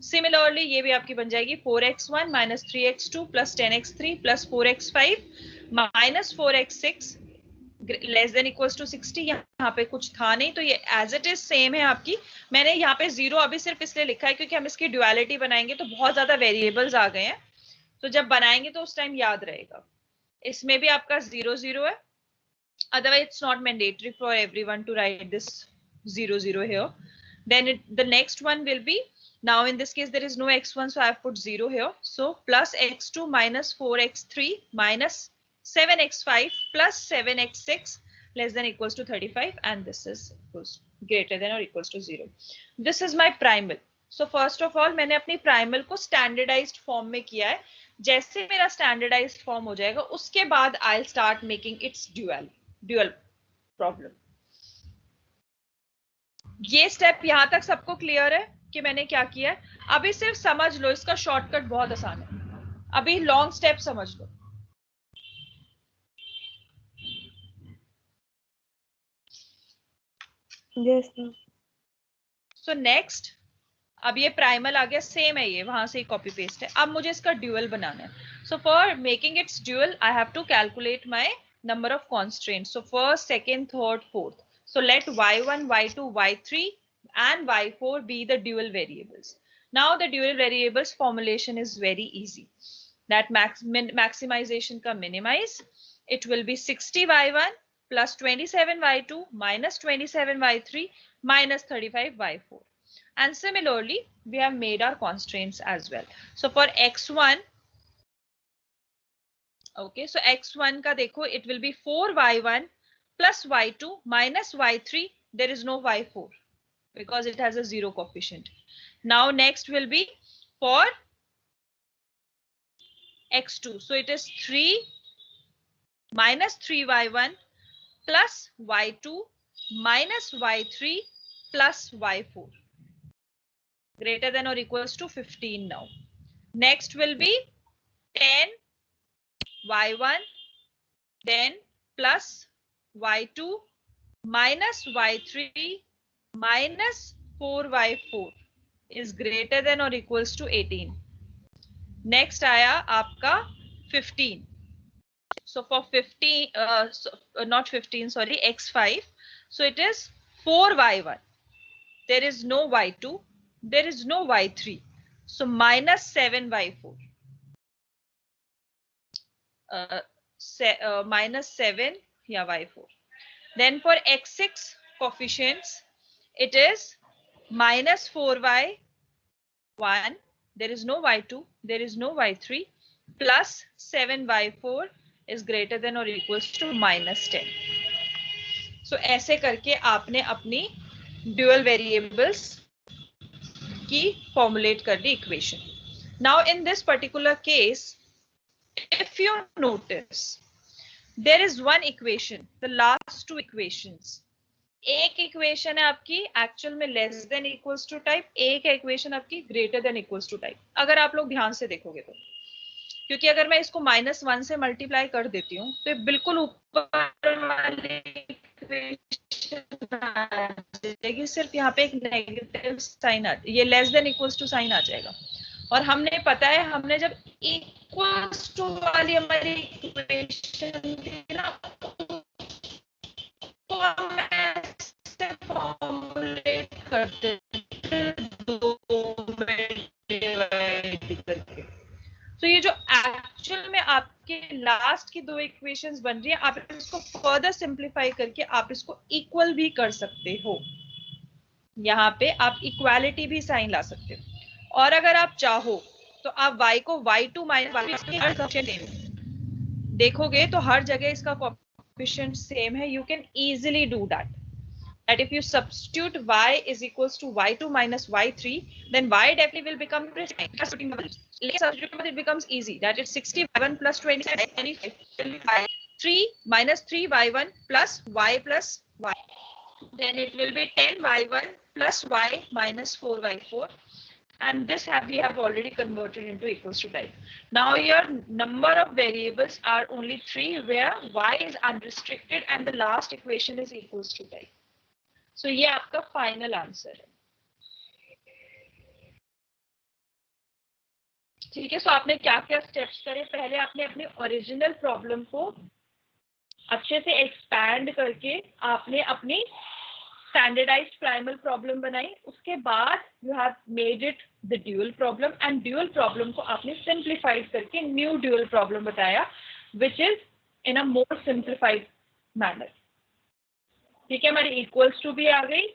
[SPEAKER 2] Similarly ये भी आपकी बन जाएगी 4x1 minus 3x2 plus 10x3 plus 4x5 minus 4x6 less than equals to 60. यहाँ पे कुछ था नहीं तो ये एज इट इज सेम है आपकी. मैंने यहाँ पे 0 अभी सिर्फ इसलिए लिखा है क्योंकि हम इसकी ड्युअलिटी बनाएंगे तो बहुत ज्यादा वेरिएबल्स आ गए हैं, तो जब बनाएंगे तो उस टाइम याद रहेगा. इसमें भी आपका 0 0 है, otherwise it's not mandatory for everyone to write this 0 0 here. Then the next one will be, now in this case there is no x1 so I have put 0 here, so plus x2 minus 4x3 minus 7x5 plus 7x6 less than equals to 35, and this is greater than or equals to 0. This is my primal. So first of all मैंने अपनी primal को standardized form में किया है. जैसे मेरा standardized form हो जाएगा उसके बाद I'll start making its dual problem. ये स्टेप यहां तक सबको क्लियर है कि मैंने क्या किया है? अभी सिर्फ समझ लो, इसका शॉर्टकट बहुत आसान है. अभी लॉन्ग स्टेप समझ लो.
[SPEAKER 3] Yes, ma'am.
[SPEAKER 2] सो नेक्स्ट, अब ये प्राइमल आ गया, सेम है ये, वहां से ही कॉपी पेस्ट है. अब मुझे इसका ड्यूअल बनाना है. So for making its dual I have to calculate my number of constraints. So first, second, third, fourth. So let y1, y2, y3 and y4 be the dual variables. Now the dual variables formulation is very easy. That maximization ka minimize. It will be 60y1 plus 27y2 minus 27y3 minus 35y4. And similarly, we have made our constraints as well. So for x1, okay, so x1 का देखो, it will be 4y1 plus y2 minus y3, there is no y4. because it has a 0 coefficient. Now next will be for x2. So it is 3 minus 3y1 plus y2 minus y3 plus y4, greater than or equals to 15 now. Next will be 10 y1 then plus y2 minus y3 minus 4y4 is greater than or equals to 18. Next आया आपका 15. So for 15, not 15, sorry, x5. So it is 4y1. There is no y2. There is no y3. So minus 7y4. Minus 7, yeah, y4. Then for x6 coefficients, it is minus 4y1. There is no y2. There is no y3. Plus 7y4 is greater than or equals to minus 10. So ऐसे करके आपने अपनी dual variables की formulate कर दी equation. Now in this particular case, if you notice, there is one equation, the last two equations. एक equation है आपकी actual में less than equals to type, एक है इक्वेशन आपकी greater than equals to type. अगर आप लोग ध्यान से देखोगे तो, क्योंकि अगर मैं इसको -1 से मल्टीप्लाई कर देती हूँ तो बिल्कुल ऊपर वाली इक्वेशन आ जाएगी, सिर्फ यहाँ पे एक नेगेटिव साइन आ, ये less than equals to sign आ जाएगा. और हमने पता है, हमने जब इक्वल्स टू वाली हमारी इक्वेशन थी ना, तो हम ऐसे फॉर्मुलेट करते थे 2 में डिवाइड करके. तो ये जो एक्चुअल में आपके लास्ट की 2 इक्वेशंस बन रही है, आप इसको फर्दर सिंप्लीफाई करके आप इसको इक्वल भी कर सकते हो. यहाँ पे आप इक्वालिटी भी साइन ला सकते हो. और अगर आप चाहो तो आप y को y2 माइनस देखोगे तो हर जगह इसका कोएफिशिएंट सेम है. You can easily do that. That if you substitute y is equals to y2 minus y3, then y definitely will become let's substitute, it becomes easy. That is 60y1 plus 25 3 minus 3y1 plus y plus y. Then it will be 10y1 plus y minus 4y4. And this we have already converted into equals to type. Now your number of variables are only 3, where y is unrestricted and the last equation is equals to type. So ये आपका final answer है. ठीक है. सो आपने क्या क्या steps करे? पहले आपने अपने ओरिजिनल प्रॉब्लम को अच्छे से एक्सपैंड करके आपने अपनी स्टैंडर्डाइज्ड प्राइमल प्रॉब्लम बनाई. उसके बाद you have made it the dual problem, and dual problem को आपने सिंप्लीफाइड करके न्यू ड्यूअल प्रॉब्लम बताया, which is in a more simplified manner. ठीक है. हमारी इक्वल्स टू भी आ गई,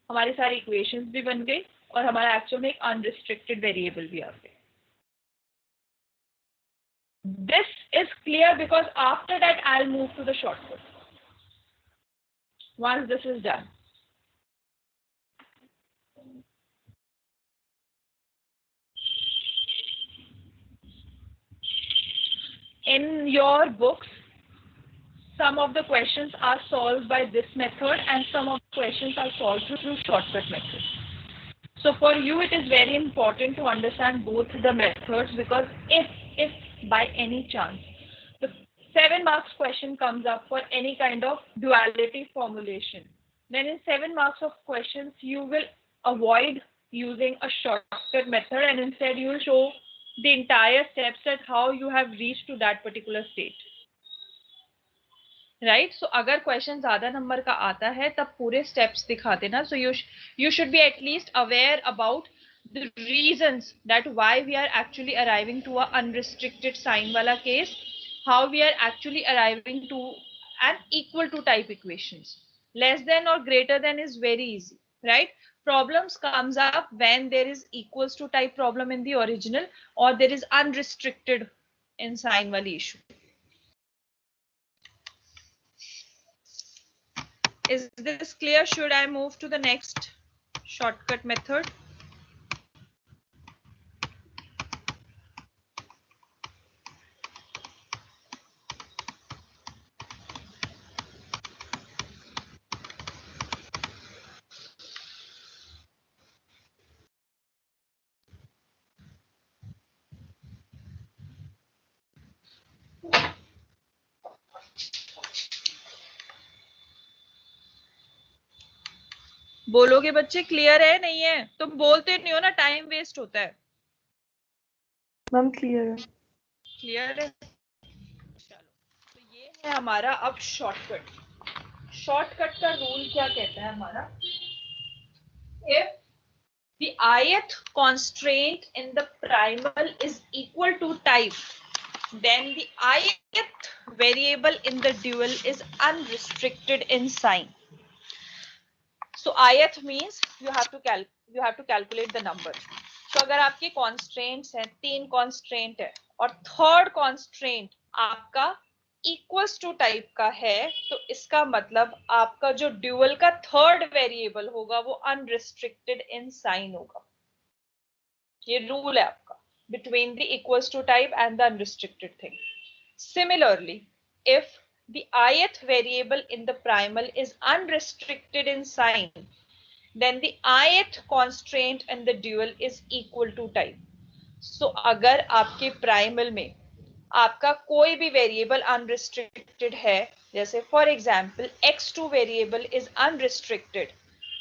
[SPEAKER 2] हमारी सारी इक्वेशंस भी बन गई, और हमारा एक्चुअल में एक अनरिस्ट्रिक्टेड वेरिएबल भी आ गई. This is clear because after that I will move to the shortcut. Once this is done, in your books, some of the questions are solved by this method and some of the questions are solved through shortcut method. So for you, it is very important to understand both the methods, because if by any chance the 7 marks question comes up for any kind of duality formulation, then in 7 marks of questions you will avoid using a shortcut method, and instead you will show the entire steps at how you have reached to that particular state. Right. So अगर question ज्यादा number का आता है तब पूरे steps दिखा देना. So you should be at least aware about the reasons that why we are actually arriving to a unrestricted sign वाला case, how we are actually arriving to an equal to type equations. Less than और greater than is very easy, right. Problems comes up when there is equals to type problem in the original, or there is unrestricted in sign wali issue. Is this clear? Should I move to the next shortcut method. बोलोगे बच्चे clear है नहीं है? तुम बोलते नहीं हो ना, टाइम वेस्ट होता है।
[SPEAKER 3] मैम क्लियर है।
[SPEAKER 2] क्लियर है? चलो, तो ये है हमारा अब शॉर्टकट। शॉर्टकट का रूल क्या कहता है हमारा? If the ith constraint in the primal is equal to type, then the ith variable in the dual is unrestricted in sign. So ith means you have to calculate the number. So अगर आपके constraints हैं, 3 constraint है और third constraint आपका equals to type का है, तो इसका मतलब आपका जो dual का third variable होगा वो unrestricted in sign होगा। ये रूल है आपका between the equals to type and the unrestricted thing. Similarly, if the ith variable in the primal is unrestricted in sign, then the ith constraint in the dual is equal to type. So अगर आपके primal में आपका कोई भी variable unrestricted है, जैसे for example x2 variable is unrestricted,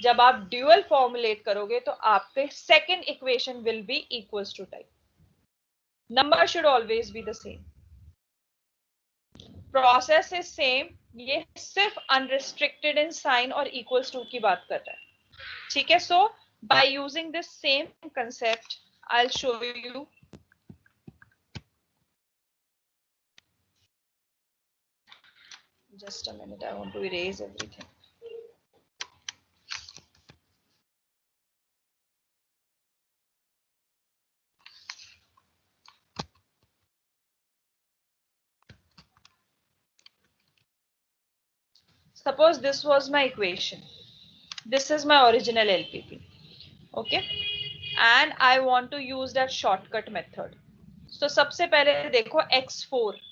[SPEAKER 2] जब आप ड्यूअल फॉर्मुलेट करोगे तो आपके second equation will be equals to type. Number should always be the same, process is same, ये सिर्फ अनरिस्ट्रिक्टेड इन साइन और इक्वल्स टू की बात कर रहा है. ठीक है, so by using this same concept I will show you. Just a minute, I want to erase everything. Suppose this was my equation. This is my original LPP. Okay. And I want to use that shortcut method. So सबसे पहले देखो x4.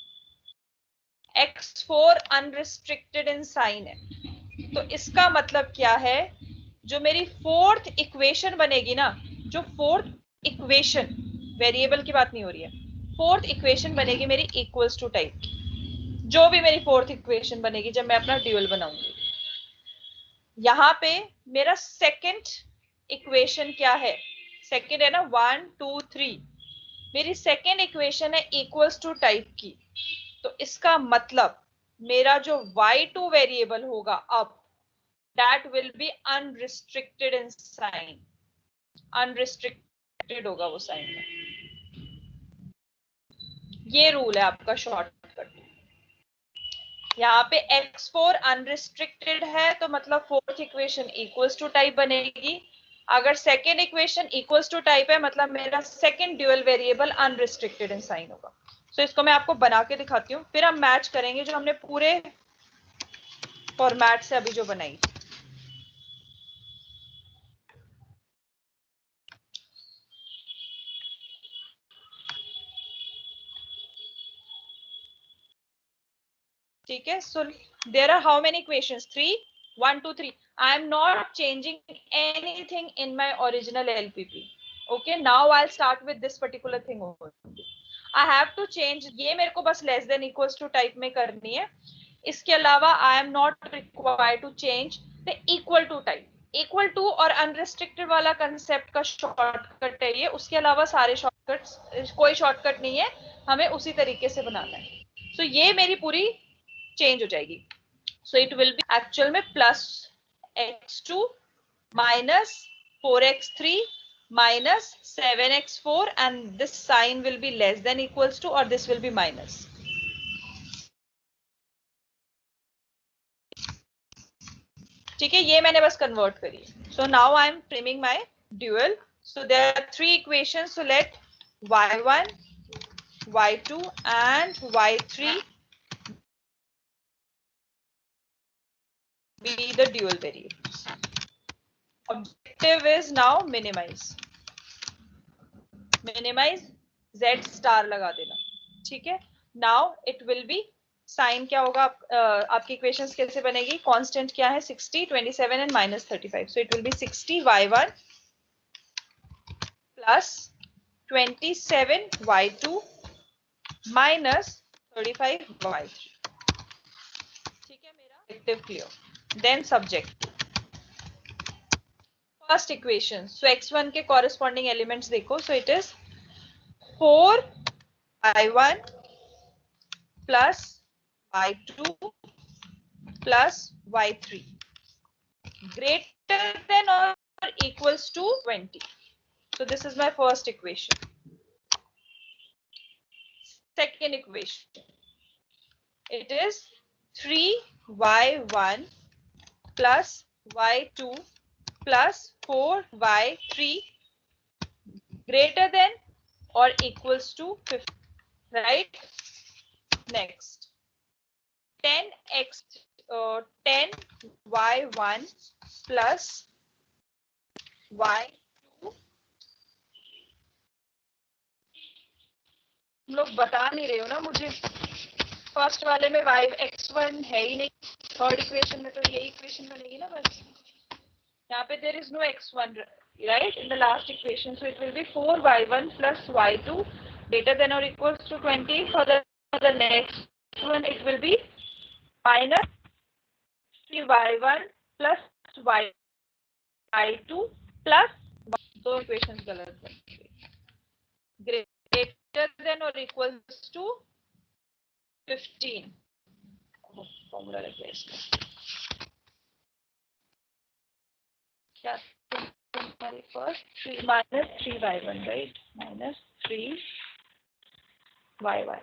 [SPEAKER 2] x4 unrestricted in sign है. तो इसका मतलब क्या है? जो मेरी फोर्थ इक्वेशन बनेगी ना, जो फोर्थ इक्वेशन, वेरिएबल की बात नहीं हो रही है, फोर्थ इक्वेशन बनेगी मेरी इक्वल्स टू टाइप. जो भी मेरी फोर्थ इक्वेशन बनेगी जब मैं अपना ड्यूअल बनाऊंगी, यहां पे मेरा सेकंड इक्वेशन क्या है? सेकंड है ना, 1 2 3. मेरी सेकंड इक्वेशन है इक्वल्स टू टाइप की. तो इसका मतलब मेरा जो y2 वेरिएबल होगा अब, that will be unrestricted in sign. Unrestricted होगा वो साइन में. ये रूल है आपका शॉर्टकट. यहाँ पे x4 अनरिस्ट्रिक्टेड है तो मतलब fourth equation equals to type बनेगी. अगर second equation equals to type है मतलब मेरा second dual variable unrestricted in sign होगा. सो इसको मैं आपको बना के दिखाती हूँ, फिर हम मैच करेंगे जो हमने पूरे फॉर्मेट से अभी जो बनाई. ठीक है, so there are how many equations? 3. 1 2 3. I am not changing anything in my original LPP. Okay, now I'll start with this particular thing only. I have to change, ये मेरे को बस less than equals to type में करनी है. इसके अलावा I am not required to change the equal to type. Equal to और अनरिस्ट्रिक्टेड वाला कंसेप्ट का शॉर्टकट है ये. उसके अलावा सारे शॉर्टकट्स, कोई शॉर्टकट नहीं है, हमें उसी तरीके से बनाना है. सो ये मेरी पूरी चेंज हो जाएगी. So it will be actual में plus x2 minus 4x3 minus 7x4 and this sign will be less than equals to, और दिस विल बी माइनस. ठीक है, ये मैंने बस कन्वर्ट करी. So now I am framing my dual. So there are 3 equations. So let y1 y2 and y3 be the dual variables. Objective is now minimize z star लगा देना, ठीक है. Now it will be sign क्या होगा, आपकी equations कैसे बनेगी, constant क्या है 60, 27 and -35, so it will be 60 y1 plus 27 y2 minus 35 y3. ठीक है, मेरा objective clear. Then subjective. First equation, so x1 के कॉरेस्पॉन्डिंग एलिमेंट्स देखो, so it is 4y1 plus y2 plus y3 greater than or equals to 20. So this is my first equation. Second equation, it is 3y1 plus y2 plus 4y3 greater than or equals to 50, right? Next, 10y1 plus y2, तुम लोग बता नहीं रहे हो ना मुझे. First वाले में x1 है ही नहीं, थर्ड इक्वेशन में तो यही इक्वेशन बनेगी ना बस. यहाँ पे there is no x1 right in the last equation, so it will be 4y1 plus y2 greater than or equals to 20. For the next one it will be minus 3y1 plus y2 plus दो equations गलत बन गई. Greater than or equals to 15. Formula लग गया इसका. क्या हमारे first 3 minus 3y1, right? Minus 3y1.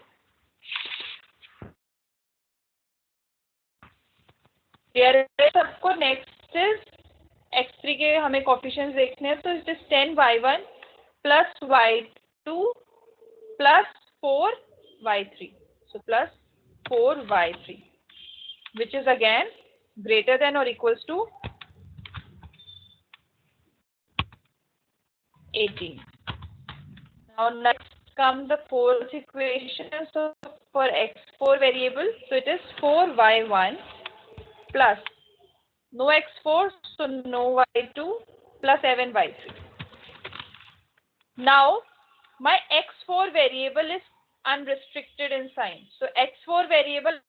[SPEAKER 2] Clear है सबको? नेक्स्ट इज x3 के हमें कोफिशिएंट्स देखने हैं, तो it is 10y1 plus y2 plus 4y3, so plus 4y3, which is again greater than or equals to 18. Now next come the fourth equation. So for x4 variable, so it is 4y1 plus no x4, so no y2 plus 7y3. Now my x4 variable is unrestricted in sign. So x4 variable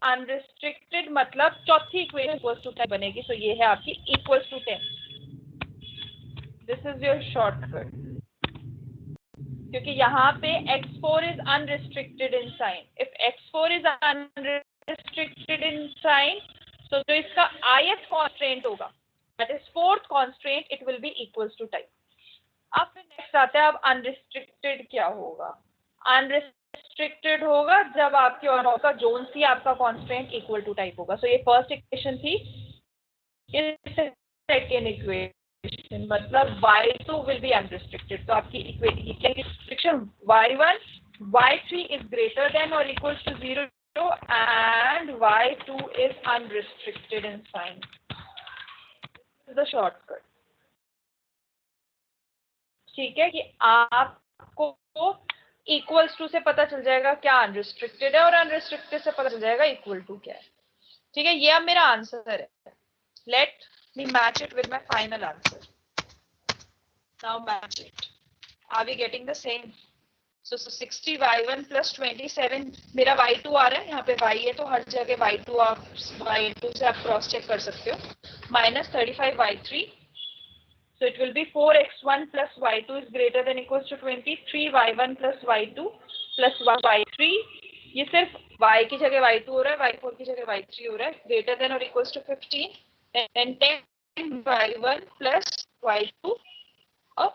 [SPEAKER 2] unrestricted मतलब चौथी equation equals to 10 बनेगी. So ये है आपकी equals to 10. This is your shortcut. क्योंकि यहाँ पे x4 is unrestricted in sign. If x4 is unrestricted in sign, so जो इसका ith constraint होगा, that is fourth constraint, it will be equals to type. अब फिर नेक्स्ट आता है, अब अनरिस्ट्रिक्टेड क्या होगा. अनरिस्ट्रिक्टेड होगा जब आपके और का जोन सी आपका कांस्टेंट इक्वल टू टाइप होगा. सो ये फर्स्ट इक्वेशन थी. सेकेंड इक्वेशन मतलब y2 विल बी अनरिस्ट्रिक्टेड. तो आपकी equation y1 y3 is greater than और equal to 0 and y2 is unrestricted in sign. The shortcut. ठीक है, कि आपको इक्वल्स टू से पता चल जाएगा क्या अनरिस्ट्रिक्टेड है और अनरिस्ट्रिक्टेड से पता चल जाएगा इक्वल टू क्या है. ठीक है, ये अब मेरा आंसर है. Let me match it with my final answer. Now match it. Are we getting the same? So 60 y1 plus 27 मेरा y2 आ रहा है, यहाँ पे y है तो हर जगह y2 आप y2 से आप क्रॉस चेक कर सकते हो. Minus 35 y3. So it will be 4x1 plus y2 is greater than equals to 20. 3y1 plus y2 plus 1y3. ये सिर्फ y की जगह y2 हो रहा है, y4 की जगह y3 हो रहा है. Greater than or equals to 15. And 10y1 plus y2. अब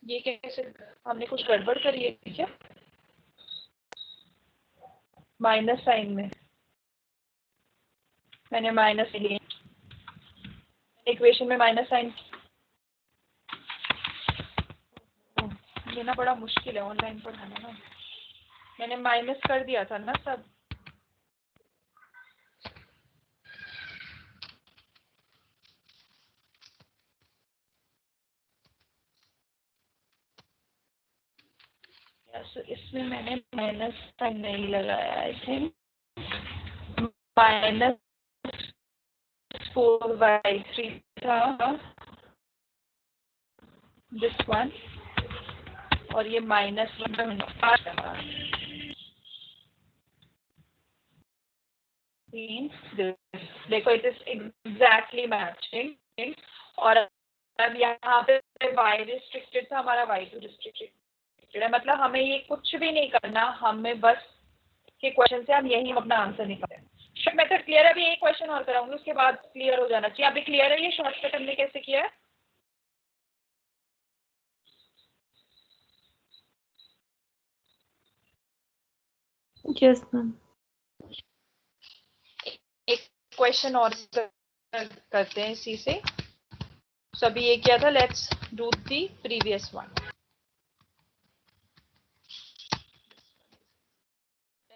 [SPEAKER 2] ये कैसे, हमने कुछ गड़बड़ करी है क्या? माइनस साइन में मैंने माइनस लिए, इक्वेशन में माइनस साइन लेना बड़ा मुश्किल है ऑनलाइन पढ़ाना ना. मैंने माइनस कर दिया था ना सब. इसमें मैंने माइनस साइन नहीं लगाया, आई थिंक -4/3 था दिस वन, और ये -1 देखो इट इज एग्जैक्टली मैचिंग। और अब यहाँ पे y रिस्ट्रिक्टेड था, हमारा y2 रिस्ट्रिक्टेड है, मतलब हमें ये कुछ भी नहीं करना, हमें बस के क्वेश्चन से हम यही अपना आंसर निकालते हैं। शॉर्ट मेथड क्लियर है? अभी एक क्वेश्चन और कराऊंगी, उसके बाद क्लियर हो जाना चाहिए। अभी क्लियर है ये शॉर्टकट हमने कैसे किया है?
[SPEAKER 3] Yes, ma'am.
[SPEAKER 2] एक क्वेश्चन और करते हैं इसी से। सो अभी ये क्या था, let's do the previous one.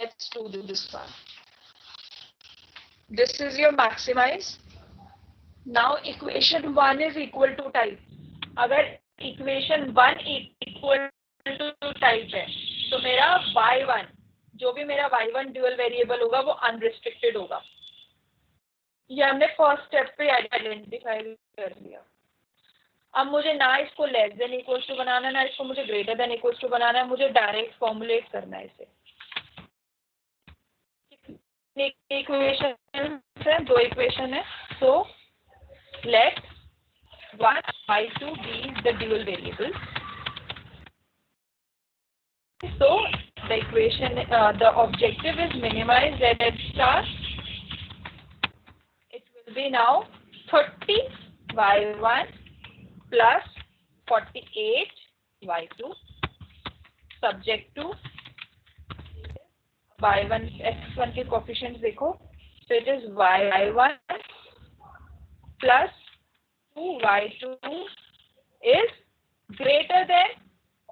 [SPEAKER 2] Let's do this one. This is your maximize. Now equation 1 is equal to type. अगर equation 1 equal to type है तो मेरा y1, जो भी मेरा y1 ड्यूअल वेरिएबल होगा वो अनरिस्ट्रिक्टेड होगा। ये हमने फर्स्ट स्टेप पे आइडेंटिफाई कर लिया। अब मुझे ना इसको लेस देन इक्वल्स टू बनाना है, ना इसको मुझे ग्रेटर देन इक्वल्स टू बनाना है, मुझे डायरेक्ट फॉर्मुलेट करना है इसे। इक्वेशन है, दो इक्वेशन है, so let y2 be the dual variable. So the equation, the objective is minimize z star. It will be now 30y1 plus 48y2 subject to y1 x1 के coefficients देखो, so it is y1 plus 2y2 is greater than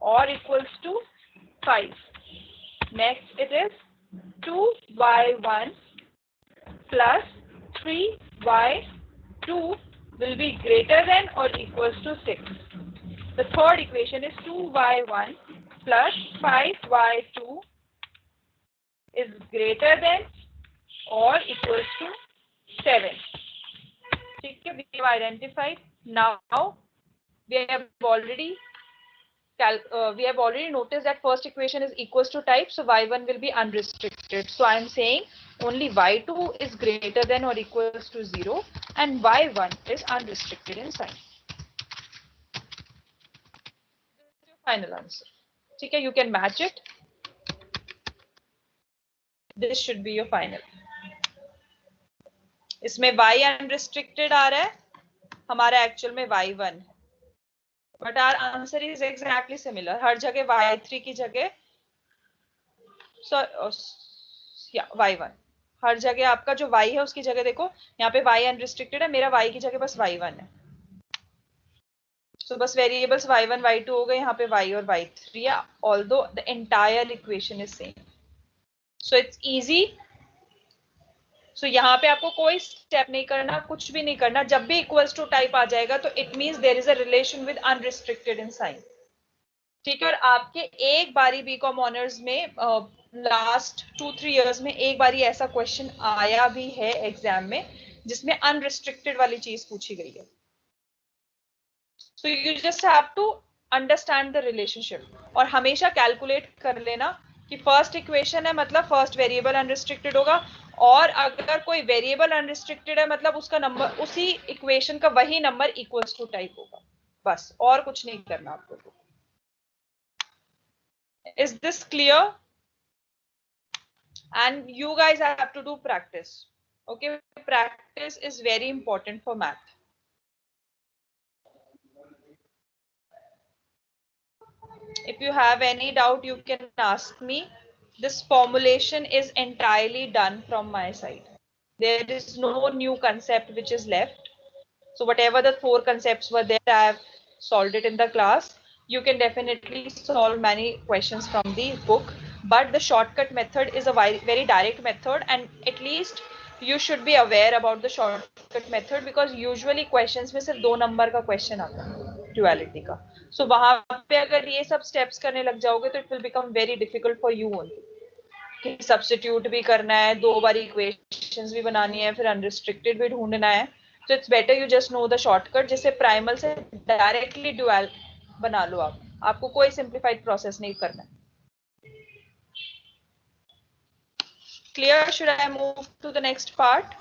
[SPEAKER 2] or equals to 5. Next it is 2y1 plus 3y2 will be greater than or equals to 6. The third equation is 2y1 plus 5y2 is greater than or equals to 7. Okay, we have identified. Now we have already noticed that first equation is equals to type, so y1 will be unrestricted. So I am saying only y2 is greater than or equals to 0 and y1 is unrestricted in sign. This is your final answer. Okay, you can match it. This should be your final. इसमें y unrestricted आ रहा है, हमारा actual में y1, but our answer is exactly similar. हर जगह y3 की जगह y1, हर जगह आपका जो y है उसकी जगह देखो, यहाँ पे y अनरिस्ट्रिक्टेड है, मेरा y की जगह बस y1 है। तो बस वेरिएबल्स y1 y2 हो गए, यहाँ पे y और y3 है, although the entire equation is same. So it's easy. So यहाँ पे आपको कोई स्टेप नहीं करना, कुछ भी नहीं करना। जब भी इक्वल्स टू टाइप आ जाएगा तो it means there is a relation with unrestricted in sign. ठीक है, और आपके एक बारी बीकॉम ऑनर्स में लास्ट 2-3 इयर्स में एक बारी ऐसा क्वेश्चन आया भी है एग्जाम में जिसमें अनरिस्ट्रिक्टेड वाली चीज पूछी गई है। So you just have to understand the relationship और हमेशा कैलकुलेट कर लेना कि फर्स्ट इक्वेशन है मतलब फर्स्ट वेरिएबल अनरिस्ट्रिक्टेड होगा, और अगर कोई वेरिएबल अनरिस्ट्रिक्टेड है मतलब उसका नंबर, उसी इक्वेशन का वही नंबर इक्वल्स टू टाइप होगा, बस और कुछ नहीं करना आपको। Is this clear? And you guys have to do practice. Okay, practice is very important for math. If you have any doubt, you can ask me. This formulation is entirely done from my side. There is no new concept which is left. So whatever the 4 concepts were there, I have solved it in the class. You can definitely solve many questions from the book, but the shortcut method is a very direct method, and at least you should be aware about the shortcut method because usually questions में सिर्फ 2 number का question आता है duality का, सो वहां पे अगर ये सब स्टेप्स करने लग जाओगे तो it will become very difficult for you only, कि सब्स्टिट्यूट भी करना है, 2 बार इक्वेशंस भी बनानी है, फिर अनरिस्ट्रिक्टेड भी ढूंढना है. तो it's better you just know the shortcut, जिससे प्राइमल से डायरेक्टली ड्यूअल बना लो आप. आपको कोई सिंप्लीफाइड प्रोसेस नहीं करना है. Clear? Should I move to the next part?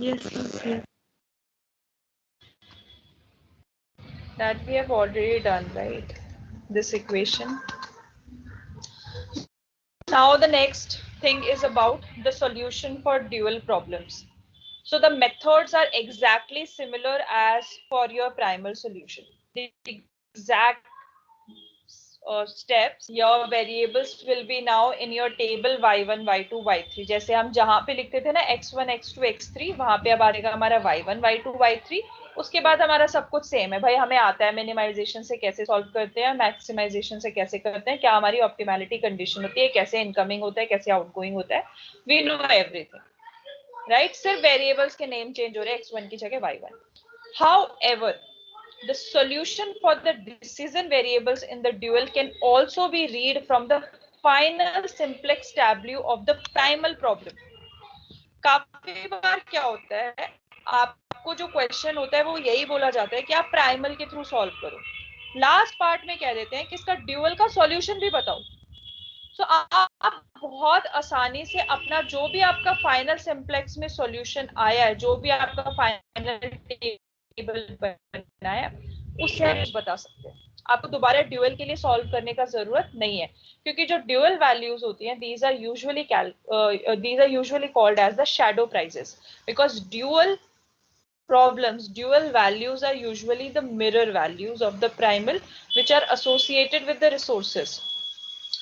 [SPEAKER 3] Yes, sir.
[SPEAKER 2] That we have already done, right? This equation. Now the next thing is about the solution for dual problems. So the methods are exactly similar as for your primal solution. The exact steps, your variables will be now in your table y1, y2, y3. जैसे हम जहां पे लिखते थे ना x1, x2, x3, वहां पे अब आएगा हमारा y1, y2, y3. उसके बाद हमारा सब कुछ सेम है भाई. हमें आता है मिनिमाइजेशन से कैसे सॉल्व करते हैं, मैक्सिमाइजेशन से कैसे करते हैं, क्या हमारी ऑप्टिमैलिटी कंडीशन होती है, कैसे इनकमिंग होता है, कैसे आउटगोइंग होता है. We know everything, right. सिर्फ वेरिएबल्स के नेम चेंज हो रहे हैं, x1 की जगह y1. However, the solution for the decision variables in the dual can also be read from the final simplex tableau of the primal problem. काफी बार क्या होता है, आपको जो क्वेश्चन होता है वो यही बोला जाता है कि आप प्राइमल के थ्रू सॉल्व करो. लास्ट पार्ट में कह देते हैं कि इसका ड्यूअल का सॉल्यूशन भी बताओ. सो आप बहुत आसानी से अपना जो भी आपका फाइनल सिंप्लेक्स में सॉल्यूशन आया है, जो भी आपका फाइनल टेबल बना है, उससे बता सकते हैं. आपको दोबारा ड्यूअल के लिए सॉल्व करने का जरूरत नहीं है, क्योंकि जो ड्यूअल वैल्यूज होती हैं, these are usually called as the shadow prices, because dual values are usually the mirror values of the primal, which are associated with the resources.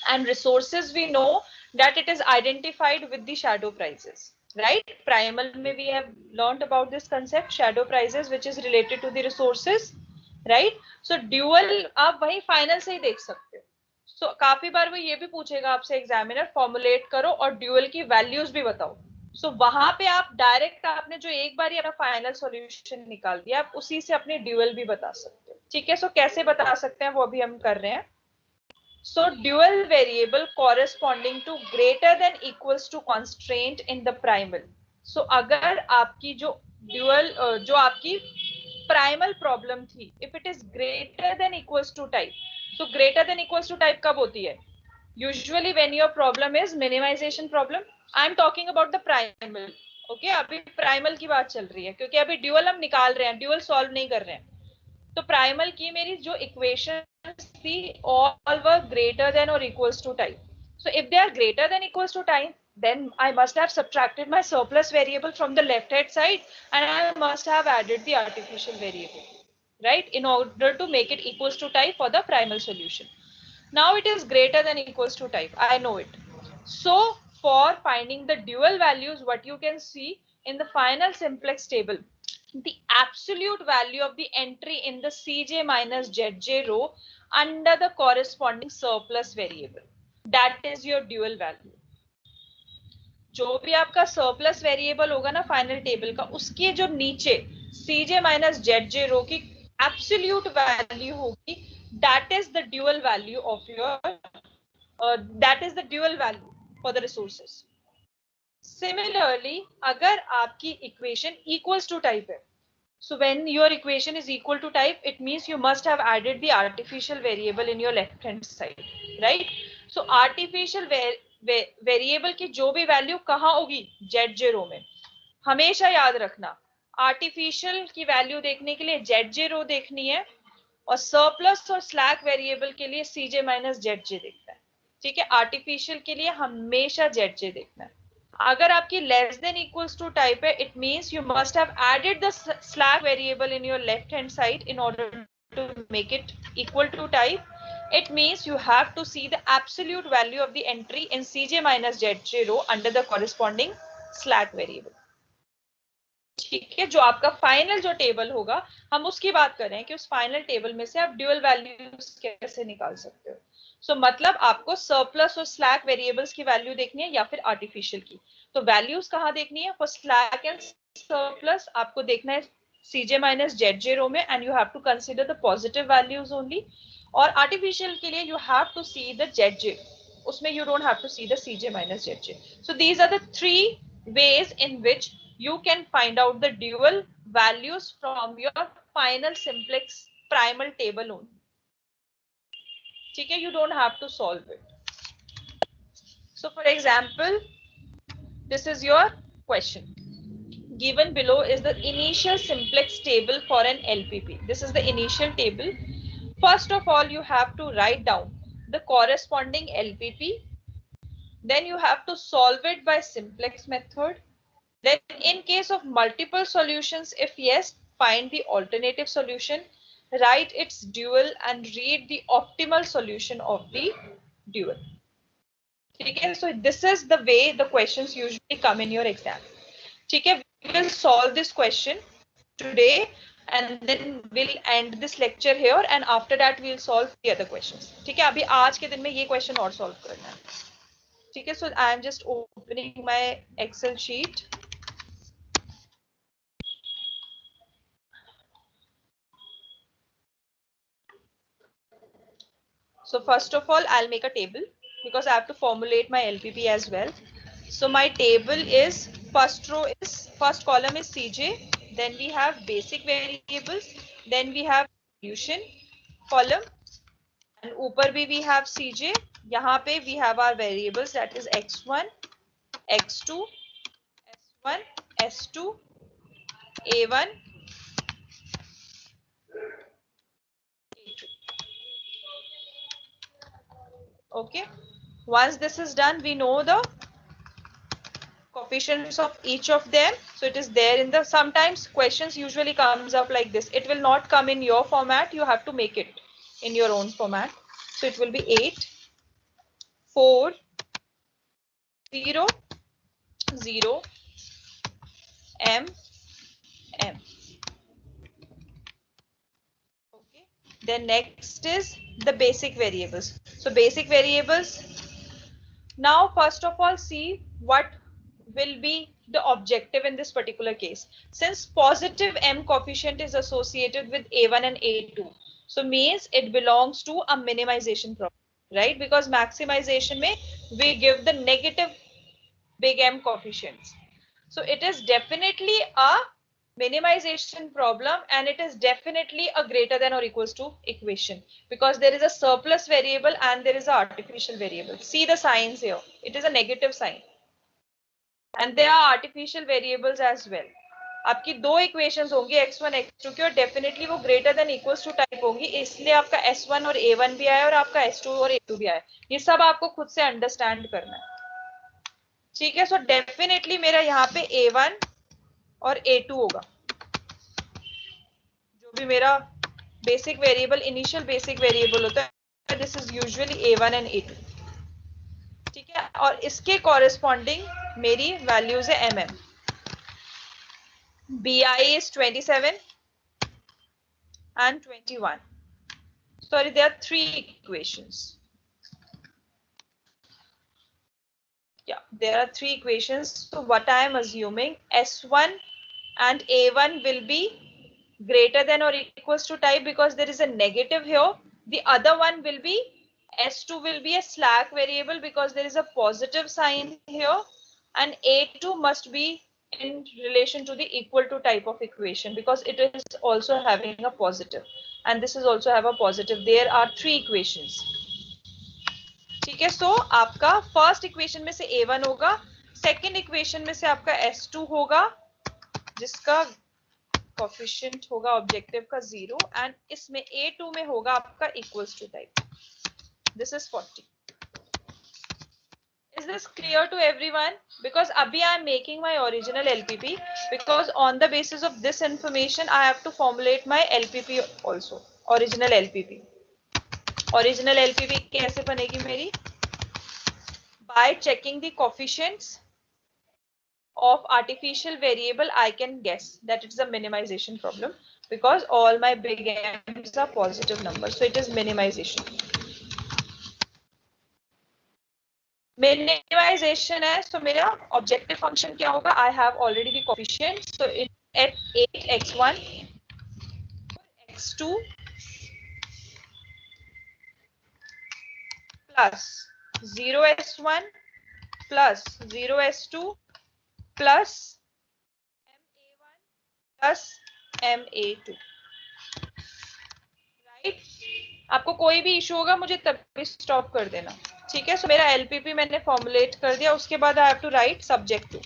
[SPEAKER 2] And resources, we know that it is identified with the shadow prices, right? Primal may we have learned about this concept, shadow prices, which is related to the resources, right? So dual आप वही final से ही देख सकते हो. So काफी बार वो ये भी पूछेगा आपसे एग्जामिनर, फॉर्मुलेट करो और ड्यूअल की वैल्यूज भी बताओ. सो वहां पे आप डायरेक्ट, आपने जो एक बार ही अपना फाइनल सॉल्यूशन निकाल दिया, आप उसी से अपने ड्यूअल भी बता सकते हो. ठीक है. सो कैसे बता सकते हैं वो अभी हम कर रहे हैं. So dual variable corresponding to greater than equals to constraint in the primal. So अगर आपकी जो dual जो आपकी primal problem थी, if it is greater than equals to type, so greater than equals to type कब होती है? Usually when your problem is minimization problem. I am talking about the primal. Okay, अभी primal की बात चल रही है, क्योंकि अभी dual हम निकाल रहे हैं, dual solve नहीं कर रहे हैं. तो प्राइमल की मेरी जो इक्वेशंस थी, all were greater than or equals to type. So if they are greater than equals to type, then I must have subtracted my surplus variable from the left hand side, and I must have added the artificial variable, right, in order to make it equals to type for the primal solution. Now it is greater than equals to type, I know it. So for finding the dual values, what you can see in the final simplex table, the absolute value of the entry in the Cj minus Zj row under the corresponding surplus variable, that is your dual value. जो भी आपका surplus variable होगा ना final table का, उसके जो नीचे Cj minus Zj row की absolute value होगी, that is the dual value of your that is the dual value for the resources. Similarly, अगर आपकी equation equals to type है, so when your equation is equal to type, it means you must have added the artificial variable in your left hand side, right? So artificial variable की जो भी value कहाँ होगी, Zj row में. हमेशा याद रखना, artificial की value देखने के लिए Zj row देखनी है, और surplus और slack variable के लिए Cj minus Zj देखना है. ठीक है. artificial के लिए हमेशा Zj देखना है. अगर आपकी less than equals to type है, it means you must have added the slack variable in your left hand side in order to make it equal to type. It means you have to see the absolute value of the entry in Cj minus Zj row under the corresponding slack variable. ठीक है, जो आपका final जो table होगा हम उसकी बात कर रहे हैं कि उस फाइनल टेबल में से आप ड्यूअल वैल्यूज कैसे निकाल सकते हो। सो मतलब आपको सरप्लस और स्लैक वेरिएबल्स की वैल्यू देखनी है या फिर आर्टिफिशियल की। तो वैल्यूज कहाँ देखनी है? फॉर स्लैक एंड सरप्लस आपको देखना है cj माइनस zj रो में, and you have to consider the positive values only. और आर्टिफिशियल के लिए you have to see the zj, उसमें you don't have to see the cj minus zj. So these are the three ways in which you can find out the dual values from your final simplex primal table only. ठीक है, you don't have to solve it. So for example, this is your question. Given below is the initial simplex table for an LPP. This is the initial table. First of all, you have to write down the corresponding LPP. Then you have to solve it by simplex method. Then in case of multiple solutions, if yes, find the alternative solution, write its dual and read the optimal solution of the dual. Okay, so this is the way the questions usually come in your exam. Okay, we will solve this question today and then we'll end this lecture here, and after that we'll solve the other questions. ठीक है, अभी आज के दिन में ये question और solve करना है. ठीक है, so I am just opening my Excel sheet. So first of all, I'll make a table because I have to formulate my LPP as well. So my table is, first row is, first column is CJ, then we have basic variables, then we have solution column, and ऊपर भी we have CJ. यहाँ पे we have our variables, that is x1, x2, s1, s2, a1, a2. Okay, once this is done, we know the coefficients of each of them, so it is there in the, sometimes questions usually comes up like this. It will not come in your format, you have to make it in your own format. So it will be 8, 4, 0, 0, m, m. Okay, then next is the basic variables. So basic variables, now first of all see what will be the objective in this particular case. Since positive m coefficient is associated with a1 and a2, so means it belongs to a minimization problem, right? Because maximization mein we give the negative big M coefficients. So it is definitely a minimization problem, and it is definitely a greater than or equals to equation because there is a surplus variable and there is an artificial variable. See the signs here. It is a negative sign. And there are artificial variables as well. आपकी दो equations होंगी x1 x2 की और definitely वो greater than equals to type होंगी, इसलिए आपका s1 और a1 भी आया और आपका s2 और a2 भी आया. ये सब आपको खुद से अंडरस्टैंड करना है. ठीक है, सो डेफिनेटली मेरा यहाँ पे a1 और a2 होगा, जो भी मेरा basic variable, initial basic variable होता है, this is usually a1 and a2. ठीक है, और इसके कॉरेस्पॉन्डिंग मेरी वैल्यूज है mm. bi is 27 and 21. Sorry, there are three equations. Yeah, there are three equations. So what I am assuming, S1 and A1 will be greater than or equals to type because there is a negative here. The other one will be, S2 will be a slack variable because there is a positive sign here, and A2 must be in relation to the equal to type of equation because it is also having a positive, and this is also have a positive. There are three equations. ठीक है, सो आपका first equation में से a1 होगा, second equation में से आपका s2 होगा जिसका कोफिशिएंट होगा ऑब्जेक्टिव का 0, एंड इसमें a2 में होगा आपका equals to type. This is 40. Is this clear to everyone? Because abhi I am making my original LPP because on the basis of this information I have to formulate my LPP also. Original LPP. Original LPP कैसे बनेगी मेरी? By checking the coefficients of artificial variable, I can guess that it's a minimization problem because all my big M's are positive numbers. So it is minimization. Minimization है, so मेरा objective function क्या होगा? I have already the coefficient, so it at 8x1 x2 plus 0s1 plus 0s2 plus ma1 plus ma2, right? आपको कोई भी issue होगा मुझे तभी स्टॉप कर देना, ठीक है? सो मेरा एलपीपी मैंने फॉर्मुलेट कर दिया, उसके बाद I have to write subject to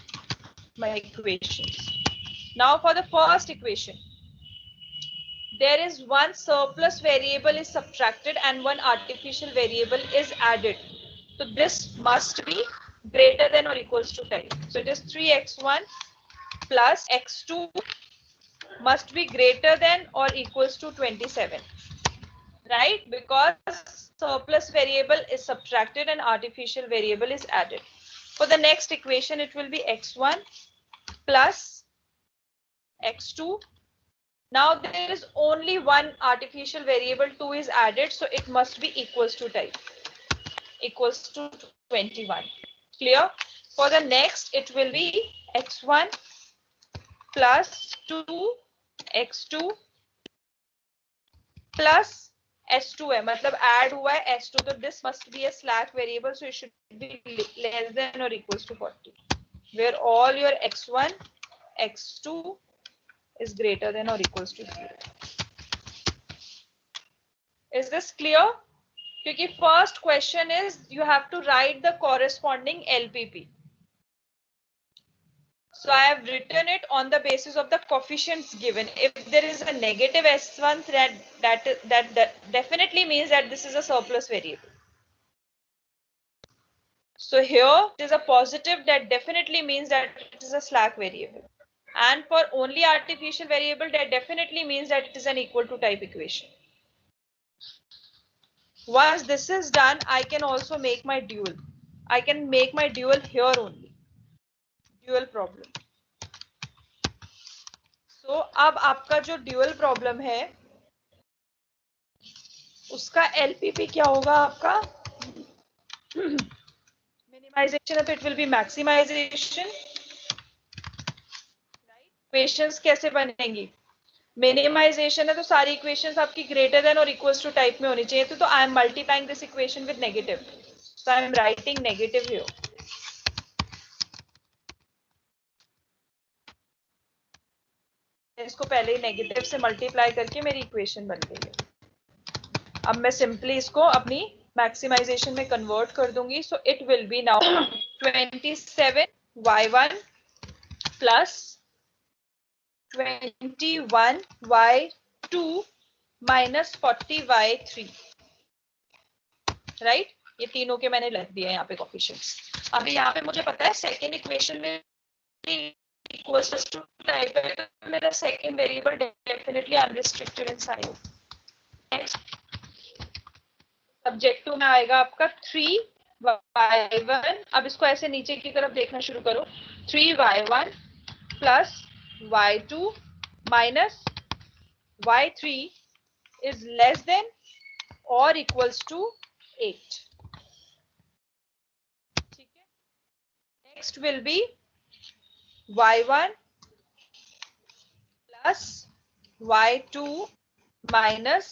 [SPEAKER 2] my equations. Now for the first equation, there is one surplus variable is subtracted and one artificial variable is added. So this must be greater than or equals to 10. So it is 3x1 plus x2 must be greater than or equals to 27. Right? Because surplus variable is subtracted and artificial variable is added. For the next equation, it will be x1 plus x2. Now there is only one artificial variable, 2 is added, so it must be equals to type, equals to 21. Clear? For the next, it will be x1 plus 2 x2 plus S2 है, मतलब add हुआ है S2, तो this must be a slack variable, so it should be less than or equals to 40, where all your x1, x2 is greater than or equals to 0. Is this clear? क्योंकि first question is you have to write the corresponding LPP. So I have written it on the basis of the coefficients given. If there is a negative S1, that definitely means that this is a surplus variable. So here it is a positive, that definitely means that it is a slack variable. And for only artificial variable, that definitely means that it is an equal to type equation. Once this is done, I can also make my dual. I can make my dual here only. Dual problem. So अब आपका जो dual problem है उसका LPP क्या होगा? आपका minimization है तो it will be maximization. Equations कैसे बनेंगी? मिनिमाइजेशन है तो सारी इक्वेशंस आपकी ग्रेटर देन और इक्वल्स टू टाइप में होनी चाहिए. तो I am multiplying this equation with negative, so I am writing negative here. इसको पहले ही नेगेटिव से मल्टीप्लाई करके मेरी इक्वेशन बन गई है. अब मैं सिंपली इसको अपनी मैक्सिमाइजेशन में कन्वर्ट कर दूंगी. सो it will B now 27y1 plus 21y2 minus 40y3. Right? ये तीनों के मैंने लिख दिया यहाँ पे कोएफिशिएंट्स. अभी यहाँ पे मुझे पता है सेकेंड इक्वेशन में इक्वल्स टू टाइप है, तो मेरा second variable definitely unrestricted in sign. Subject to में आएगा आपका 3y1. अब इसको ऐसे नीचे की तरफ देखना शुरू करो. 3y1 plus y2 minus y3 is less than और इक्वल्स टू 8. ठीक है? Next will be y1 plus y2 minus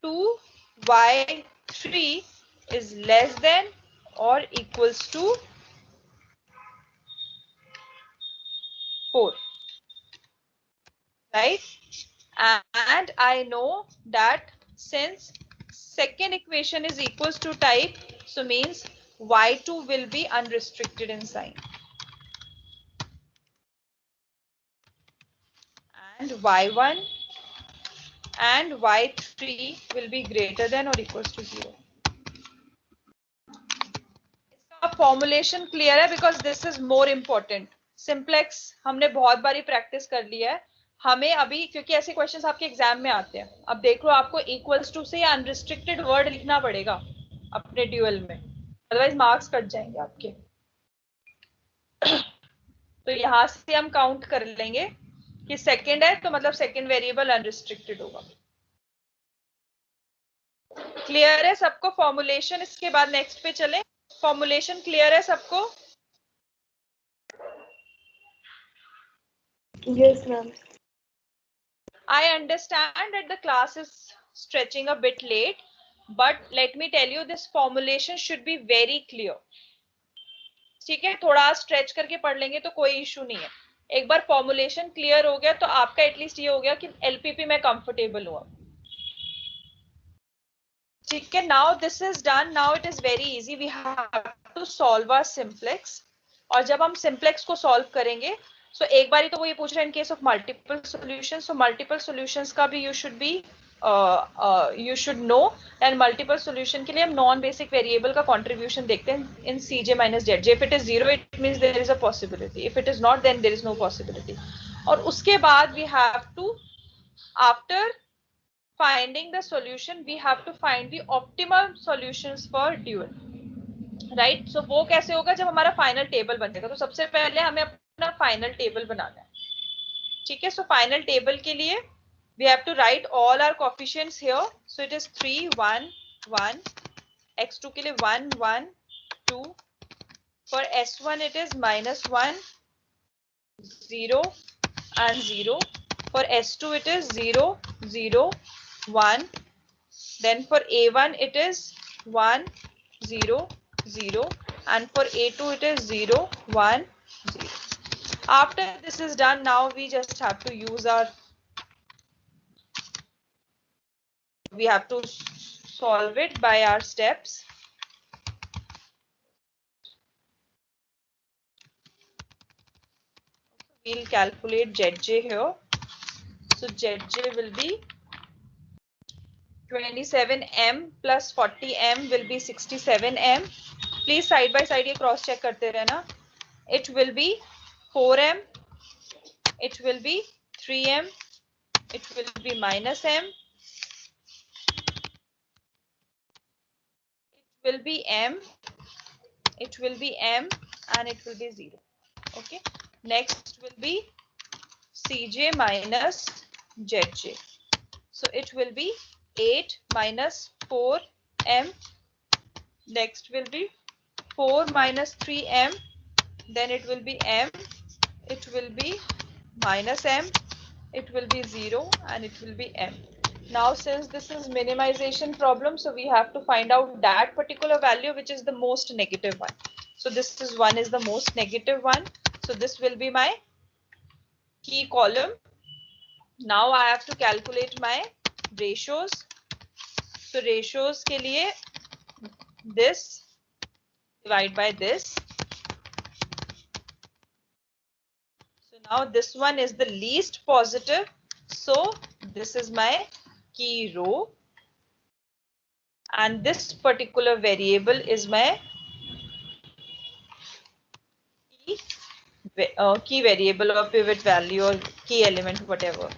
[SPEAKER 2] 2y3 is less than or equals to 4. Right? And I know that since second equation is equals to type, so means y2 will be unrestricted in sign. And y1 and y3 will be greater than or equals to 0. इसका formulation clear है? Because this is more important. Simplex हमने बहुत बारी practice कर लिया है. हमें अभी, क्योंकि ऐसे क्वेश्चंस आपके एग्जाम में आते हैं, अब देख लो आपको इक्वल्स टू से अनरिस्ट्रिक्टेड वर्ड लिखना पड़ेगा अपने ड्यूअल में, अदरवाइज मार्क्स कट जाएंगे आपके. तो यहाँ से हम काउंट कर लेंगे कि सेकंड है, तो मतलब सेकंड वेरिएबल अनरिस्ट्रिक्टेड होगा। क्लियर है सबको फॉर्मुलेशन? इसके बाद नेक्स्ट पे चले। फॉर्मुलेशन क्लियर है सबको?
[SPEAKER 3] Yes, ma'am.
[SPEAKER 2] I understand that the class is stretching a bit late, but let me tell you, this formulation should be very clear. ठीक है, थोड़ा स्ट्रेच करके पढ़ लेंगे तो कोई इशू नहीं है। एक बार फॉर्मुलेशन क्लियर हो गया तो आपका एटलीस्ट ये हो गया कि एलपीपी में कंफर्टेबल हुआ। ठीक है, now this is done. Now it is very easy, we have to solve a simplex. और जब हम सिंप्लेक्स को सॉल्व करेंगे, सो एक बार ही तो वो ये पूछ रहे हैं in case of multiple solutions, so multiple solutions का भी you should know. And multiple solution के लिए हम नॉन बेसिक वेरिएबल का कंट्रीब्यूशन देखते हैं in CJ minus Z J. If it is zero it means there is a possibility, if it is not then there is no possibility. और उसके बाद we have to, after finding the solution, we have to find the optimum solutions for dual, right? So वो कैसे होगा जब हमारा final table बनेगा। तो सबसे पहले हमें अपना फाइनल टेबल बनाना है। ठीक है, सो फाइनल टेबल के लिए we have to write all our coefficients here. So it is 3 1 1, x2 के लिए 1 1 2, for s1 it is -1 0 and 0, for s2 it is 0 0 1, then for a1 it is 1 0 0, and for a2 it is 0 1 0. After this is done, now we just have to use our, we have to solve it by our steps. We'll calculate zj here. So zj will be 27m plus 40m will be 67m. Please side by side ये cross check करते रहना. It will be 4m, it will be 3m, it will be -m, it will be m, it will be m, and it will be 0. Okay, next will be cj minus zj. So it will be 8 minus 4m, next will be 4 minus 3m, then it will be m, it will be minus m, it will be 0, and it will be m. Now since this is minimization problem, so we have to find out that particular value which is the most negative one. So this is one is the most negative one, so this will be my key column. Now I have to calculate my ratios. So ratios के लिए this divide by this. So now this one is the least positive, so this is my key row, and this particular variable is my key variable or pivot value or key element, whatever.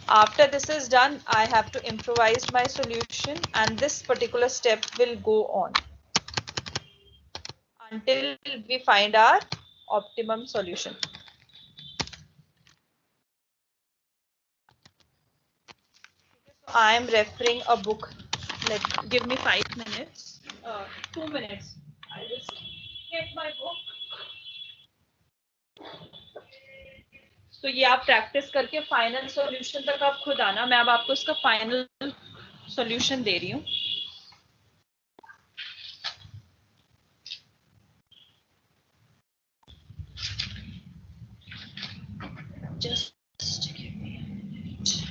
[SPEAKER 2] After this is done, I have to improvise my solution, and this particular step will go on until we find our optimum solution. I am referring a book. Give me 5 minutes. 2 minutes. I'll just get my book. तो ये आप practice करके final solution तक आप खुद आना। मैं अब आपको इसका फाइनल सॉल्यूशन दे रही हूँ। Just give me a minute.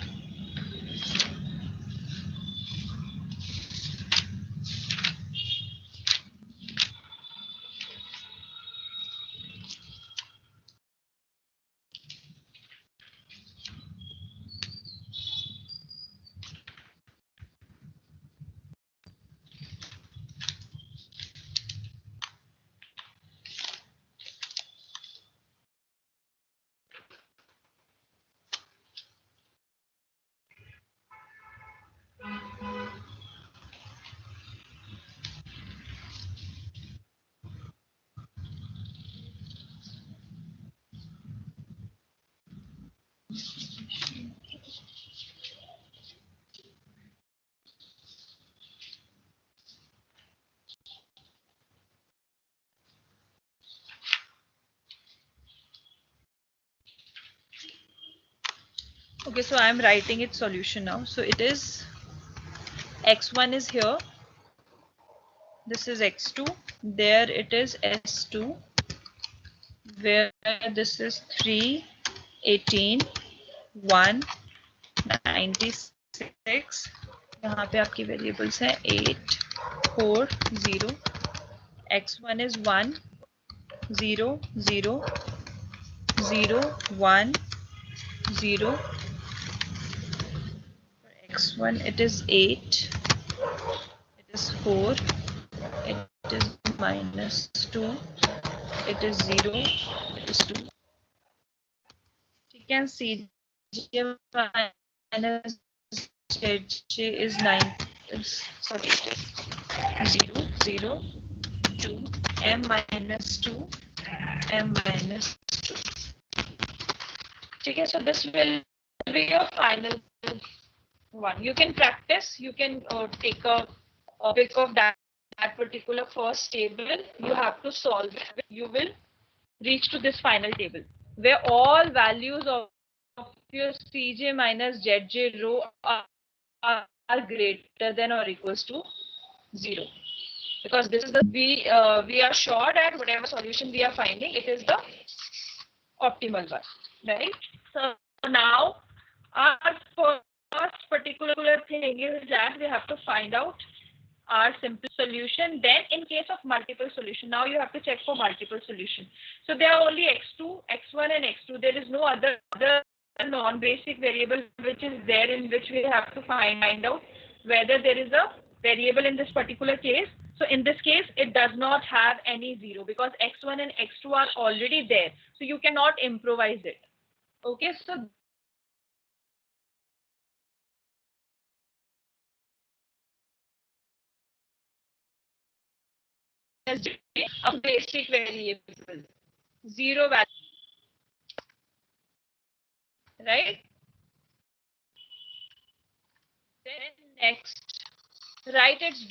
[SPEAKER 2] Okay, so I am writing its solution now. So it is x1 is here. This is x2. There it is s2. Where this is 3, 18, 1, 96. यहाँ पे आपकी variables हैं 8, 4, 0. x1 is 1, 0, 0, 0, 1, 0. For x1 it is 8, it is 4, it is -2, it is 0, it is 2. You can see CJ minus ZJ is 9, sorry, 0, 0, 2, m minus 2, m minus 2. Okay, so this will be your final one. You can practice, you can take a pic of that particular first table. You have to solve it. You will reach to this final table where all values of your Cj minus Zj rho are greater than or equals to 0. Because this is the we are sure that whatever solution we are finding, it is the optimal one, right? So now our first particular thing is that we have to find out our simple solution. Then in case of multiple solution, now you have to check for multiple solution. So there are only x2, x1 and x2. There is no other non-basic variable which is there, in which we have to find out whether there is a variable in this particular case. So in this case, it does not have any 0 because x1 and x2 are already there. So you cannot improvise it. Okay, so a basic variable, 0 value, right? Then next, write its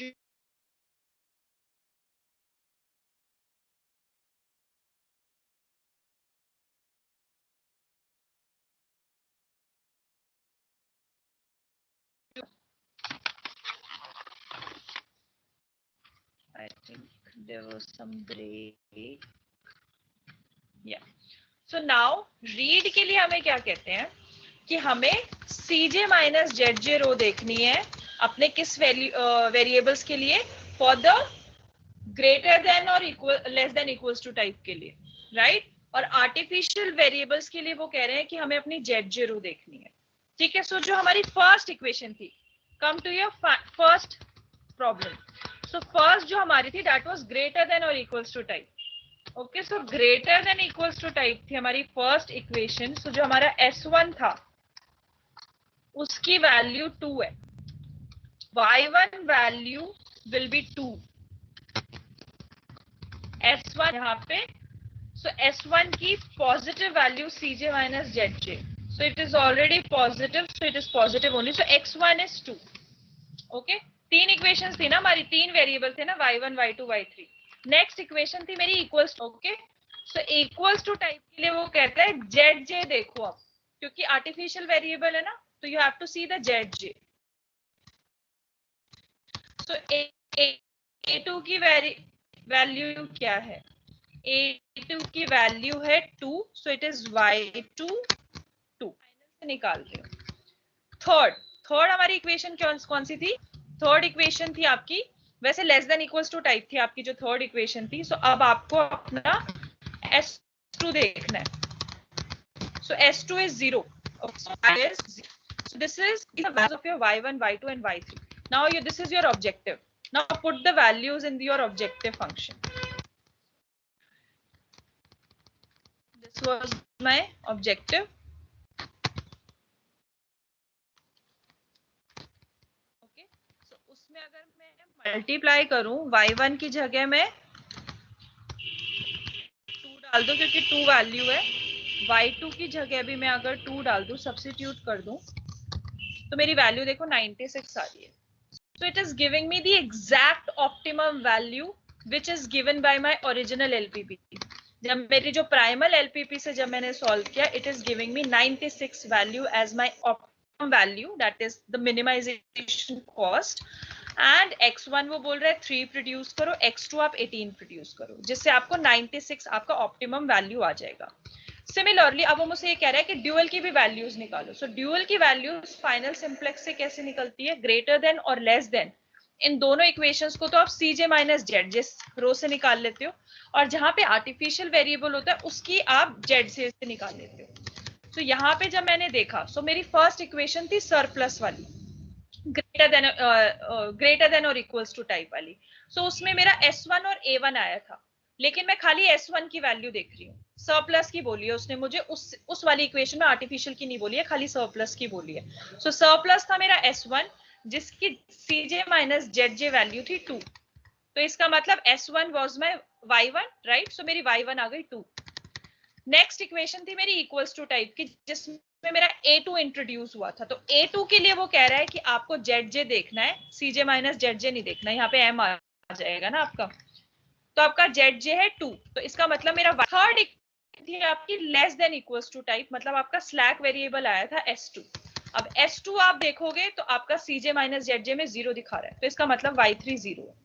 [SPEAKER 2] I think there was some break. Yeah. So now read के लिए हमें क्या कहते हैं कि हमें Cj minus Zj रो देखनी है अपने किस वेरिएबल्स के लिए, फॉर द ग्रेटर देन और equal less than equals to type के लिए, राइट? और आर्टिफिशियल वेरिएबल्स के लिए वो कह रहे हैं कि हमें अपनी Zj रो देखनी है. ठीक है. सो जो हमारी फर्स्ट इक्वेशन थी, come to your first problem. So first जो हमारी थी दैट वाज ग्रेटर देन और equals to type. Okay, so greater than equals to type थी हमारी फर्स्ट इक्वेशन. सो जो हमारा S1 था उसकी वैल्यू 2 है. y1 value will be 2. S1 यहाँ पे, सो S1 की positive value Cj minus Zj. So it is already positive, so it is positive only. So x1 is 2. Okay, तीन इक्वेशंस थी ना हमारी, तीन वेरिएबल थे ना, y1, y2, y3. Next equation थी मेरी equals. Okay, so equals to type के लिए वो कहता है Zj देखो आप, क्योंकि आर्टिफिशियल वेरिएबल है ना, तो you have to see the Zj. So a2 की वैल्यू क्या है? a2 की वैल्यू है 2, सो इट इज y2 2. से निकाल रही हूँ. थर्ड हमारी इक्वेशन कौन सी थी? थर्ड इक्वेशन थी आपकी, वैसे less than equals to type थी आपकी जो थर्ड इक्वेशन थी. सो अब आपको अपना S2 देखना है. सो S2 is 0. So this is the values of your y1, y2 and y3. Now this is your objective. Now put the values in your objective function. This was my objective. Okay, so उसमें अगर मैं multiply करूं, y1 की जगह में 2 डाल दूं क्योंकि 2 वैल्यू है. y2 की जगह भी मैं अगर 2 डाल दूं, सब्स्टिट्यूट कर दूं, तो मेरी वैल्यू देखो 96 आ रही है. So it is giving me the exact optimum value which is given by my original LPP. जब मेरी जो प्राइमल एलपीपी से जब मैंने सॉल्व किया, it is giving me 96 value as my optimum value, that is the minimization cost. And x1 वो बोल रहा है 3 प्रोड्यूस करो, x2 आप 18 प्रोड्यूस करो, जिससे आपको 96 आपका ऑप्टिमम वैल्यू आ जाएगा। सिमिलरली अब वो मुझसे ये कह रहा है कि ड्यूअल की भी वैल्यूज निकालो। सो ड्यूअल की वैल्यूज फाइनल सिंप्लेक्स से कैसे निकलती है, ग्रेटर देन और लेस देन। इन दोनों इक्वेशंस को तो आप cj माइनस जेड जिस रो से निकाल लेते हो, और जहां पे आर्टिफिशियल वेरिएबल होता है उसकी आप जेड से निकाल लेते हो। तो यहाँ पे जब मैंने देखा, सो मेरी फर्स्ट इक्वेशन थी सरप्लस वाली, ग्रेटर देन और इक्वल्स टू टाइप वाली। सो उसमें मेरा S1 और A1 आया था, लेकिन मैं खाली S1 की वैल्यू देख रही हूँ। सरप्लस की बोली है उसने मुझे, उस वाली इक्वेशन में आर्टिफिशियल की नहीं बोली है, खाली सरप्लस की बोली है। सो सरप्लस था मेरा S1, जिसकी CJ माइनस ZJ वैल्यू थी 2। तो इसका मतलब S1 was my Y1, right. सो मेरी Y1 आ गई 2। नेक्स्ट इक्वेशन थी मेरी इक्वल्स टू टाइप की, जिसमें मेरा A2 इंट्रोड्यूस हुआ था। तो A2 के लिए वो कह रहा है कि आपको ZJ देखना है, CJ माइनस ZJ नहीं देखना है। यहाँ पे M आ जाएगा ना आपका, तो आपका ZJ है 2। तो इसका मतलब मेरा थर्ड थी आपकी less than equals to type, मतलब आपका स्लैक वेरिएबल आया था S2। अब S2 आप देखोगे तो आपका CJ माइनस ZJ में 0 दिखा रहा है, तो इसका मतलब Y3 0 है।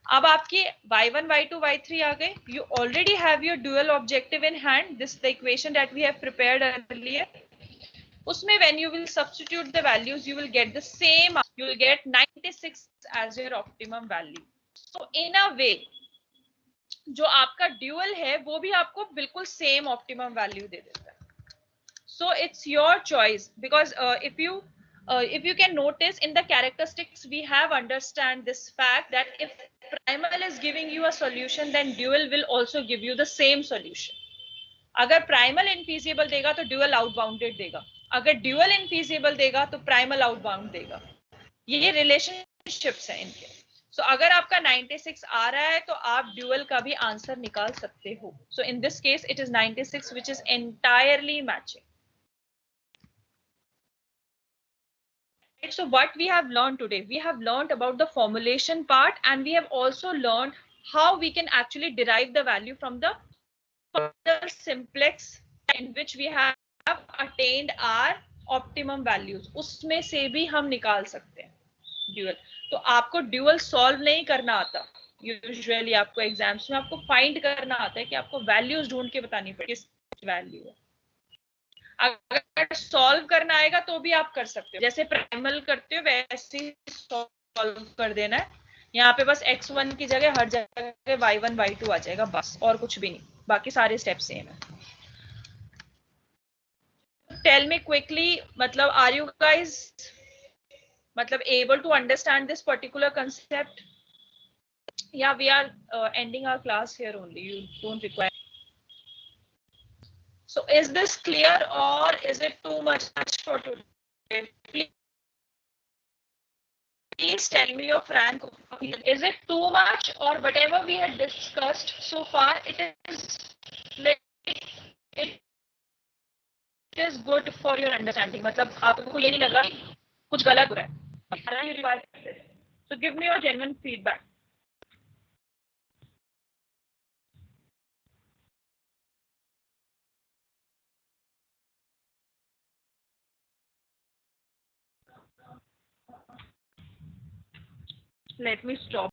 [SPEAKER 2] अब आपकी y1 y2 y3 आ गए। You already have your dual objective in hand, this the equation that we have prepared earlier. उसमें when you will substitute the values, you will get the same, you will get 96 as your optimum value. So in a way जो आपका dual है वो भी आपको बिल्कुल same optimum value दे देता है। So it's your choice, because if you can notice in the characteristics, we have understand this fact that if primal is giving you a solution, then dual will also give you the same solution. अगर primal infeasible देगा तो dual outbounded देगा, अगर dual infeasible देगा तो primal outbound देगा। ये relationships हैं इनके। So अगर आपका 96 आ रहा है तो आप dual का भी आंसर निकाल सकते हो। So in this case it is 96 which is entirely matching. So what we have learned today, we have learned about the formulation part, and we have also learned how we can actually derive the value from the simplex in which we have attained our optimum values. उसमें से भी हम निकाल सकते हैं dual. तो आपको dual solve नहीं करना आता, यूजुअली आपको एग्जाम्स में आपको फाइंड करना आता है कि आपको वैल्यूज ढूंढ के बतानी पड़ेगी किस वैल्यू है। अगर सॉल्व करना आएगा तो भी आप कर सकते हो, जैसे प्राइमल करते हो वैसे ही सॉल्व कर देना है। यहाँ पे बस x1 की जगह हर जगह y1 y2 आ जाएगा, बस और कुछ भी नहीं, बाकी सारे स्टेप सेम है। टेल मी क्विकली, मतलब आर यू गाइज मतलब able to understand this particular concept, या we are ending our class here only, you don't require? So is this clear or is it too much for today? Please tell me your frank opinion. Is it too much, or whatever we had discussed so far, it is good for your understanding? मतलब आपको ये नहीं लगा कुछ गलत हो रहा है? So give me your genuine feedback. Let me stop.